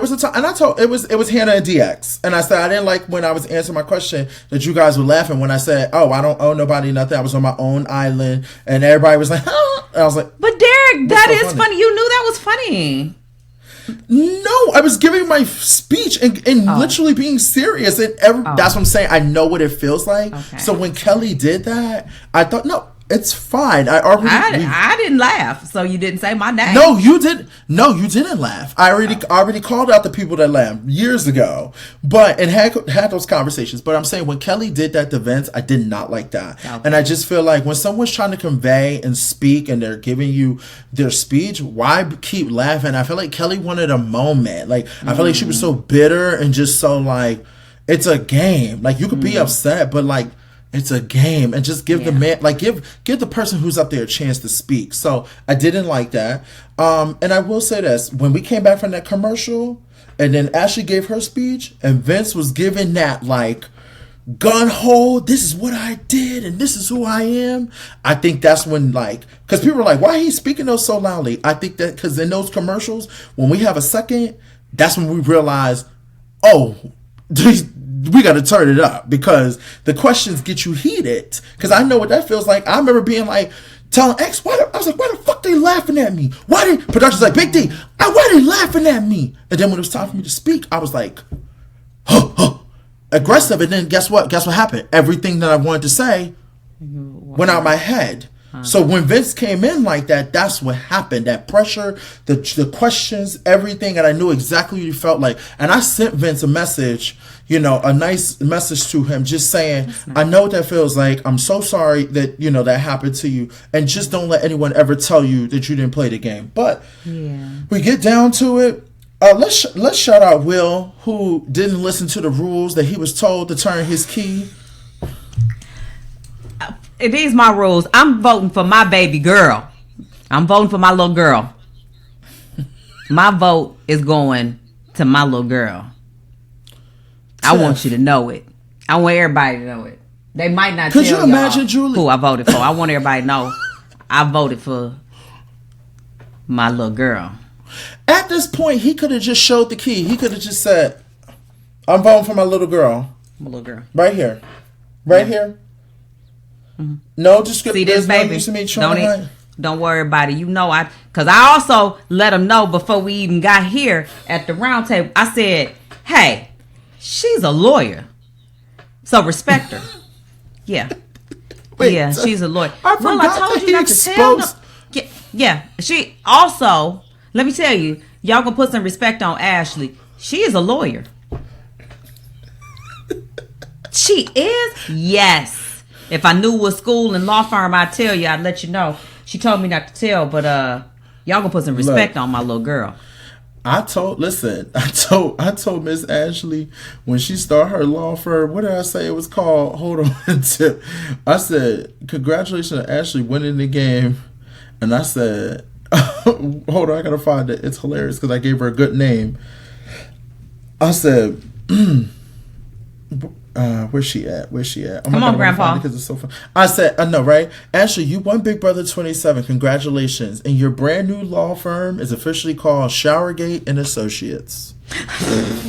was a time, and I told it was Hannah and DX, and I said I didn't like when I was answering my question that you guys were laughing when I said, "Oh, I don't owe nobody nothing. I was on my own island," and everybody was like, "Huh?" And I was like, "But Derek, that is funny. You knew that was funny." No, I was giving my speech and literally being serious, and that's what I'm saying. I know what it feels like. Okay. So when Kelly did that, I thought, no. It's fine. I didn't laugh, so you didn't say my name. No, you didn't. No, you didn't laugh. I already called out the people that laughed years ago, and had those conversations. But I'm saying when Kelly did that to Vince, I did not like that, and I just feel like when someone's trying to convey and speak, and they're giving you their speech, why keep laughing? I feel like Kelly wanted a moment. Like I feel like she was so bitter and just so like it's a game. Like you could be upset, but like. It's a game, and just give the man, like give the person who's up there a chance to speak. So I didn't like that. And I will say this: when we came back from that commercial, and then Ashley gave her speech, and Vince was giving that like gun ho, this is what I did, and this is who I am. I think that's when because people were like, why are he speaking those so loudly? I think that because in those commercials, when we have a second, that's when we realize, oh. We got to turn it up because the questions get you heated. Because I know what that feels like. I remember being like, telling X, I was like, why the fuck they laughing at me? Production's like, Big D, why they laughing at me? And then when it was time for me to speak, I was like, aggressive. And then guess what? Guess what happened? Everything that I wanted to say went out my head. So when Vince came in like that, that's what happened. That pressure, the questions, everything. And I knew exactly what he felt like. And I sent Vince a message, a nice message to him just saying, nice. I know what that feels like. I'm so sorry that, that happened to you. And just don't let anyone ever tell you that you didn't play the game. But we get down to it. Let's shout out Will, who didn't listen to the rules that he was told to turn his key. These are my rules. I'm voting for my baby girl. I'm voting for my little girl. my vote is going to my little girl. I want you to know it. I want everybody to know it. They might not tell y'all imagine, Julie, who I voted for. I want everybody to know I voted for my little girl. At this point, he could have just showed the key. He could have just said, I'm voting for my little girl. My little girl. Right here. Right here. Mm-hmm. No description. See this, baby? Don't worry about it. You know, because I also let them know before we even got here at the round table. I said, hey, she's a lawyer. So respect her. Yeah. Wait, yeah, she's a lawyer. I told you not to tell them. Yeah. She also, let me tell you, y'all gonna put some respect on Ashley. She is a lawyer. She is? Yes. If I knew what school and law firm I'd tell you, I'd let you know. She told me not to tell, but y'all gonna put some respect on my little girl. I told Miss Ashley when she started her law firm, what did I say it was called? Hold on. I said, congratulations to Ashley winning the game. And I said, hold on, I gotta find it. It's hilarious because I gave her a good name. I said, where's she at? Oh, come on, Grandpa. Because it's so fun. I said, I know, right? Ashley, you won Big Brother 27. Congratulations. And your brand new law firm is officially called Showergate and Associates.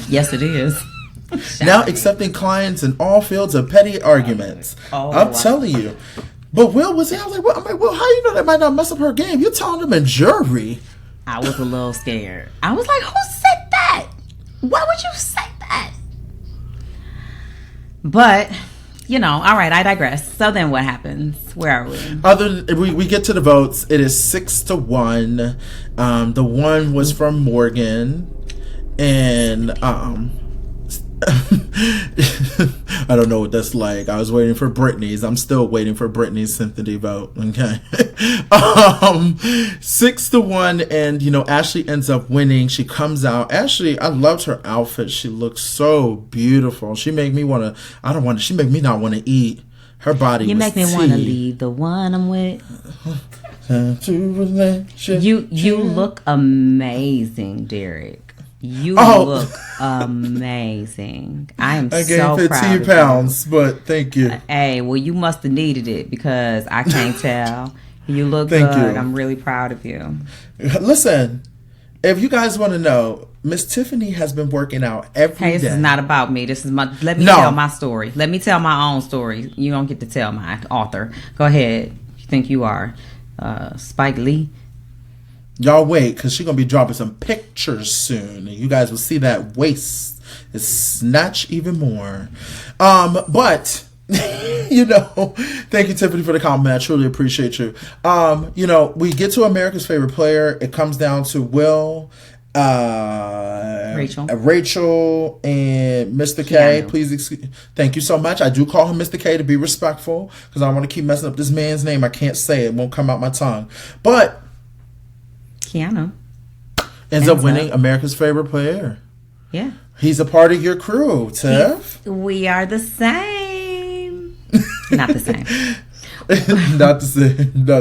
Yes, it is. Now accepting clients in all fields of petty arguments. I'm telling you. But Will was there. I was like, Will, how you know that might not mess up her game? You're telling them in jury. I was a little scared. I was like, who said that? Why would you say that? But, all right, I digress. So then what happens? Where are we? We get to the votes. It is 6-1. The one was from Morgan. And I don't know what that's like. I was waiting for Brittany's. I'm still waiting for Brittany's sympathy vote. Okay. 6-1, and Ashley ends up winning. She comes out. Ashley, I loved her outfit. She looks so beautiful. She made me want to. She made me not want to eat. Her body. You make me want to leave the one I'm with. You look amazing, Derek. You look amazing. I am so proud of you. I gained 15 pounds, but thank you. Hey, well, you must have needed it because I can't tell. You look good. You. I'm really proud of you. Listen, if you guys want to know, Miss Tiffany has been working out every day. This is not about me. This is let me tell my story. Let me tell my own story. You don't get to tell my author. Go ahead. You think you are Spike Lee? Y'all wait, because she's going to be dropping some pictures soon. And you guys will see that waist is snatched even more. But, thank you, Tiffany, for the compliment. I truly appreciate you. We get to America's Favorite Player. It comes down to Will, Rachel, and Mr. K. Please excuse. Thank you so much. I do call him Mr. K to be respectful, because I don't want to keep messing up this man's name. I can't say it. It won't come out my tongue. But Keanu ends up winning America's Favorite Player. Yeah. He's a part of your crew, Tiff. We are the same. Not the same. Not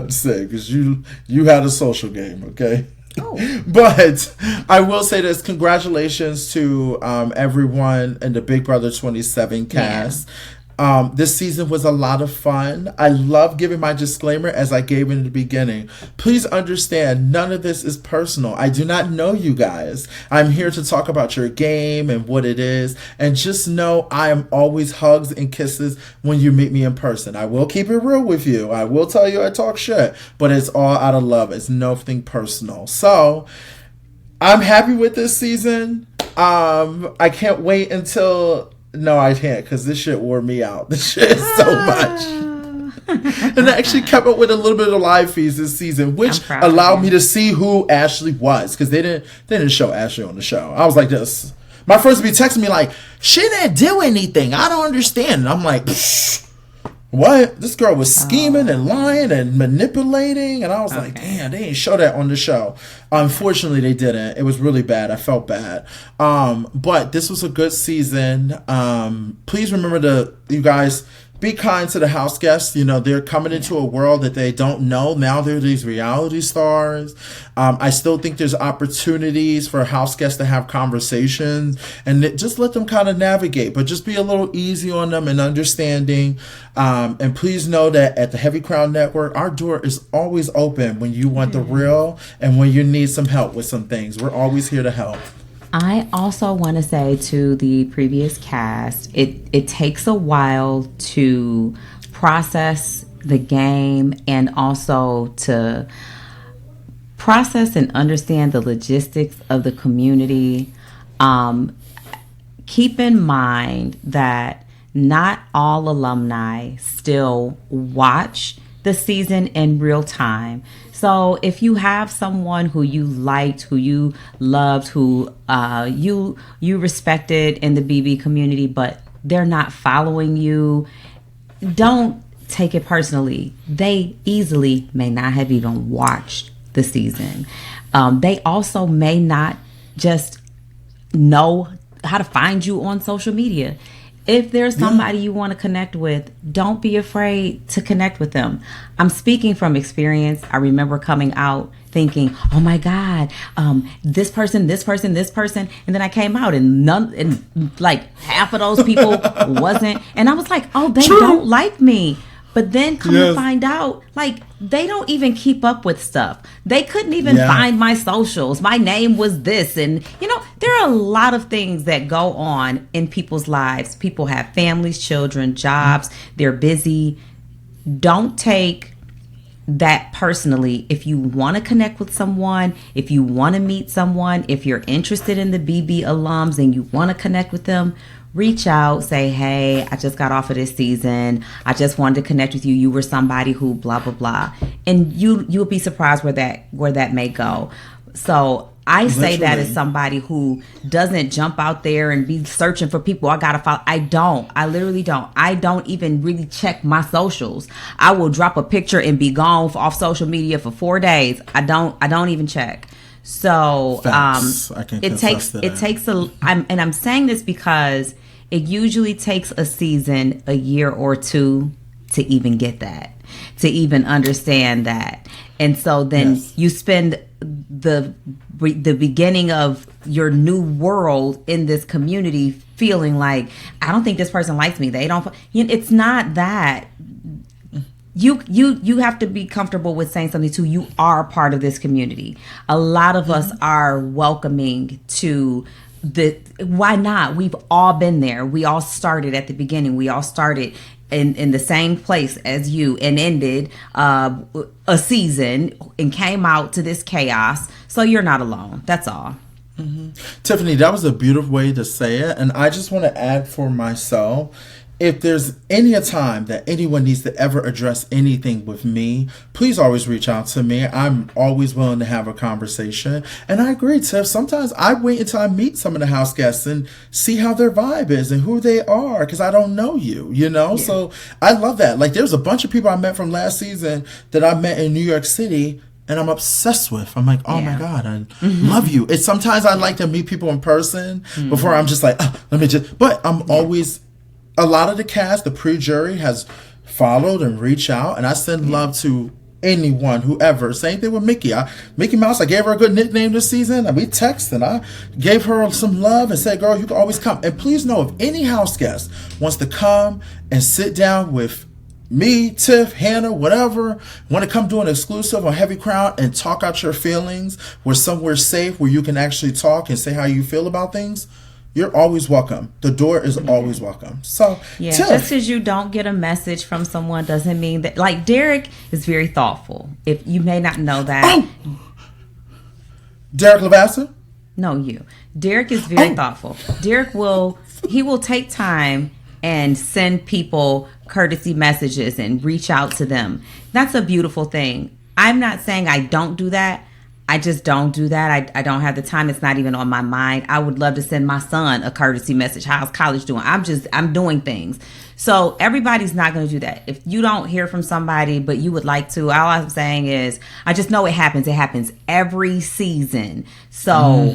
the same, because you had a social game, okay? Oh. But I will say this: congratulations to everyone in the Big Brother 27 cast. Yeah. This season was a lot of fun. I love giving my disclaimer as I gave in the beginning. Please understand, none of this is personal. I do not know you guys. I'm here to talk about your game and what it is. And just know I am always hugs and kisses when you meet me in person. I will keep it real with you. I will tell you I talk shit, but it's all out of love. It's nothing personal. So I'm happy with this season. I can't wait until... No, I can't, because this shit wore me out. This shit is so much. And I actually kept up with a little bit of live feeds this season, which allowed me to see who Ashley was, because they didn't show Ashley on the show. I was like this. My friends would be texting me like, she didn't do anything. I don't understand. And I'm like, what? This girl was scheming and lying and manipulating. And I was like, damn, they didn't show that on the show. Unfortunately, they didn't. It was really bad. I felt bad. But this was a good season. Please remember you guys be kind to the house guests. You know, they're coming into a world that they don't know. Now they're these reality stars. I still think there's opportunities for house guests to have conversations and just let them kind of navigate, but just be a little easy on them and understanding. And please know that at the Heavy Crown Network, our door is always open when you want the real and when you need some help with some things. We're always here to help. I also want to say to the previous cast, it takes a while to process the game and also to process and understand the logistics of the community. Keep in mind that not all alumni still watch the season in real time. So if you have someone who you liked, who you loved, who you respected in the BB community, but they're not following you, don't take it personally. They easily may not have even watched the season. They also may not just know how to find you on social media. If there's somebody you want to connect with, don't be afraid to connect with them. I'm speaking from experience. I remember coming out thinking, oh my God, this person. And then I came out and like half of those people wasn't. And I was like, oh, they don't like me. But then come to find out, like, they don't even keep up with stuff. They couldn't even find my socials. My name was this. And, you know, there are a lot of things that go on in people's lives. People have families, children, jobs. They're busy. Don't take that personally. If you want to connect with someone, if you want to meet someone, if you're interested in the BB alums and you want to connect with them, reach out, say, hey, I just got off of this season. I just wanted to connect with you. You were somebody who blah, blah, blah. And you'll be surprised where that may go. So I say that as somebody who doesn't jump out there and be searching for people I gotta follow. I literally don't. I don't even really check my socials. I will drop a picture and be gone off social media for 4 days. I don't even check. So I'm saying this because it usually takes a season, a year or two to even get that, to even understand that. And so then you spend the beginning of your new world in this community feeling like, I don't think this person likes me. They don't, it's not that. You have to be comfortable with saying something too. You are part of this community. A lot of us are welcoming to why not? We've all been there. We all started at the beginning. We all started in the same place as you and ended a season and came out to this chaos. So you're not alone. That's all. Mm-hmm. Tiffany, that was a beautiful way to say it. And I just want to add for myself, if there's any time that anyone needs to ever address anything with me, please always reach out to me. I'm always willing to have a conversation. And I agree, Tiff. Sometimes I wait until I meet some of the house guests and see how their vibe is and who they are, because I don't know you, you know? Yeah. So I love that. Like, there's a bunch of people I met from last season that I met in New York City and I'm obsessed with. I'm like, oh my God, I love you. It's sometimes I like to meet people in person before I'm just like, but I'm always... A lot of the cast, the pre-jury, has followed and reached out, and I send love to anyone, whoever. Same thing with Mickey. Mickey Mouse, I gave her a good nickname this season, and we texted, and I gave her some love and said, girl, you can always come. And please know, if any house guest wants to come and sit down with me, Tiff, Hannah, whatever, want to come do an exclusive on Heavy Crown and talk out your feelings, where somewhere safe where you can actually talk and say how you feel about things, you're always welcome. The door is always welcome. So, yeah, Tiff, just as you don't get a message from someone doesn't mean that. Like, Derek is very thoughtful. If you may not know that. Oh! Derek Lavassa? No, you. Derek is very thoughtful. Derek will take time and send people courtesy messages and reach out to them. That's a beautiful thing. I'm not saying I don't do that. I just don't do that. I don't have the time. It's not even on my mind. I would love to send my son a courtesy message. How's college doing? I'm doing things. So everybody's not going to do that. If you don't hear from somebody, but you would like to, all I'm saying is, I just know it happens. It happens every season. So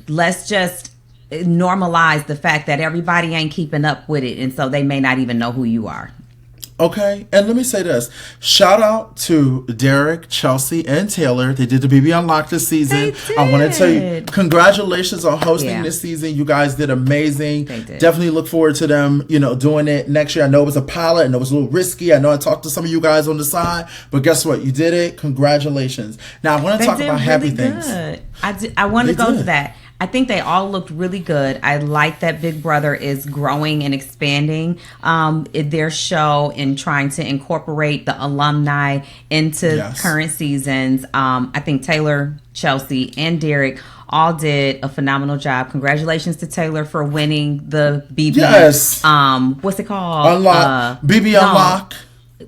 let's just normalize the fact that everybody ain't keeping up with it. And so they may not even know who you are. Okay, and let me say this. Shout out to Derek, Chelsea, and Taylor. They did the BB Unlocked this season. I want to tell you, congratulations on hosting this season. You guys did amazing. They did. Definitely look forward to them, doing it next year. I know it was a pilot and it was a little risky. I know I talked to some of you guys on the side, but guess what? You did it. Congratulations. Now, I want to talk about happy things. I want to go to that. I think they all looked really good. I like that Big Brother is growing and expanding their show and trying to incorporate the alumni into current seasons. I think Taylor, Chelsea, and Derek all did a phenomenal job. Congratulations to Taylor for winning the BB. Yes. What's it called? Unlock. BB Unlock.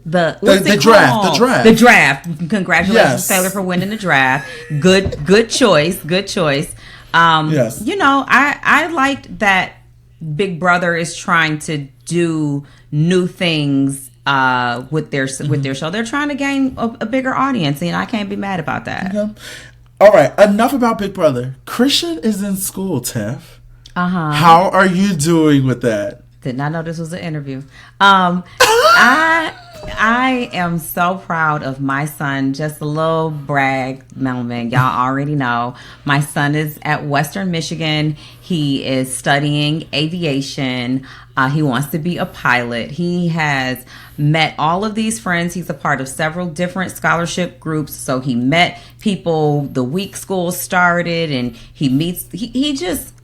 The draft. Congratulations, Taylor, for winning the draft. Good choice. Yes. I liked that Big Brother is trying to do new things with their show. They're trying to gain a bigger audience, and I can't be mad about that. Okay. All right, enough about Big Brother. Christian is in school, Tiff. How are you doing with that? Did not know this was an interview. I am so proud of my son. Just a little brag moment. Y'all already know. My son is at Western Michigan. He is studying aviation. He wants to be a pilot. He has met all of these friends. He's a part of several different scholarship groups. So he met people the week school started, and he just...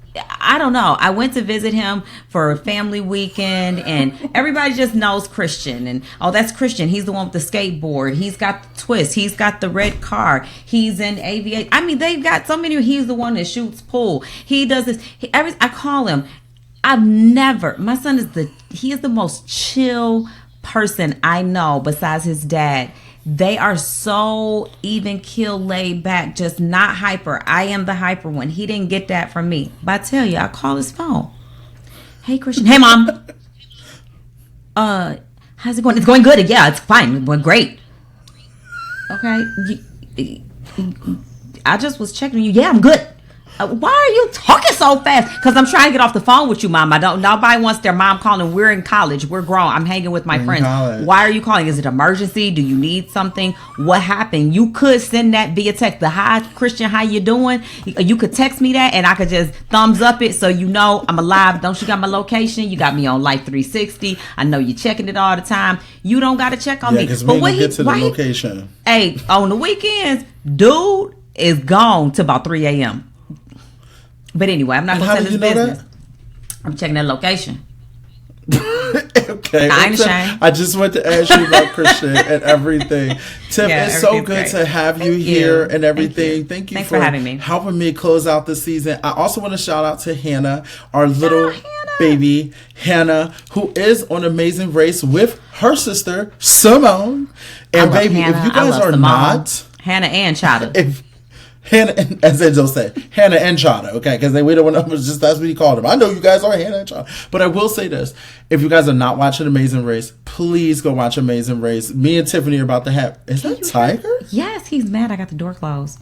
I don't know. I went to visit him for a family weekend, and everybody just knows Christian. And, that's Christian. He's the one with the skateboard. He's got the twist. He's got the red car. He's in aviation. I mean, they've got so many. He's the one that shoots pool. He does this. I call him. My son is the most chill person I know besides his dad. They are so even keel, laid back, just not hyper. I am the hyper one. He didn't get that from me. But I tell you, I call his phone. Hey, Christian. Hey, Mom. How's it going? It's going good. Yeah, it's fine. It went great. Okay. I just was checking you. Yeah, I'm good. Why are you talking so fast? Because I'm trying to get off the phone with you, Mom. Nobody wants their mom calling. We're in college. We're grown. I'm hanging with my friends. College. Why are you calling? Is it emergency? Do you need something? What happened? You could send that via text. Hi, Christian, how you doing? You could text me that, and I could just thumbs up it so you know I'm alive. Don't you got my location? You got me on Life 360. I know you're checking it all the time. You don't got to check on me. Because we didn't get to the location. Hey, on the weekends, dude is gone to about 3 a.m. But anyway, I'm not going to tell his business. I'm checking that location. Okay. I ain't ashamed. I just want to ask you about Christian and everything. Tiff, it's so good to have you here and everything. Thank you for having me. Helping me close out the season. I also want to shout out to Hannah, our little baby Hannah, who is on Amazing Race with her sister Simone. And baby, Hannah. If you guys are not Hannah and Chada. Hannah, as Angel said, Hannah and Chada, okay? Because we don't want to, just that's what he called them. I know you guys are Hannah and Chada. But I will say this. If you guys are not watching Amazing Race, please go watch Amazing Race. Me and Tiffany are about to have... Is that Tiger? Yes, he's mad I got the door closed.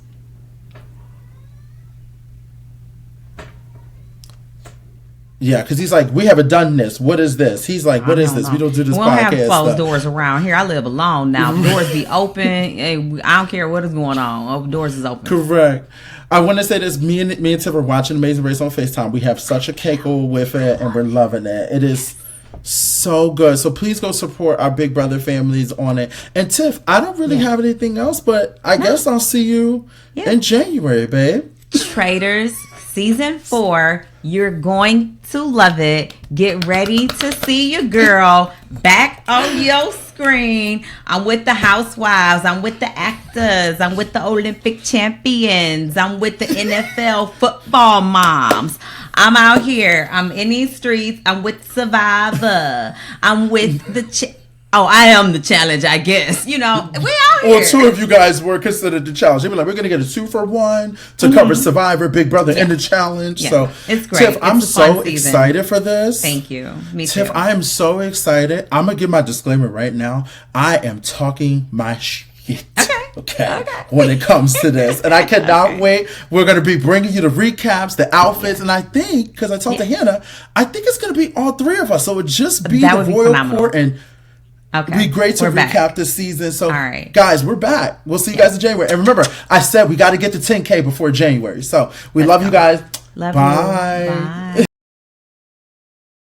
Yeah, because he's like, we haven't done this. What is this? He's like, what is this? We don't do this podcast. We don't have closed doors around here. I live alone now. Doors be open. Hey, I don't care what is going on. Doors is open. Correct. I want to say this. Me and Tiff are watching Amazing Race on FaceTime. We have such a cackle with it, and we're loving it. It is so good. So please go support our Big Brother families on it. And Tiff, I don't really have anything else, but I guess I'll see you in January, babe. Traders Season 4. You're going to love it. Get ready to see your girl back on your screen. I'm with the housewives. I'm with the actors. I'm with the Olympic champions. I'm with the NFL football moms. I'm out here. I'm in these streets. I'm with Survivor. I'm with the... I am the challenge, I guess. We out here. Well, 2 of you guys were considered the challenge. They were like, we're going to get a 2-for-1 to cover Survivor, Big Brother, and the challenge. Yeah. So it's great. Tiff, I'm so excited for this. Thank you. Me Tiff, too. I am so excited. I'm going to give my disclaimer right now. I am talking my shit. Okay. When it comes to this. And I cannot wait. We're going to be bringing you the recaps, the outfits. And I think, because I talked to Hannah, I think it's going to be all 3 of us. So it would just be the Royal Court and... Okay. It'd be great to We're recap back. this season. So, All right. guys, we're back. We'll see you guys in January. And remember, I said we got to get to 10K before January. So, we love you guys. Love Bye. you. Bye.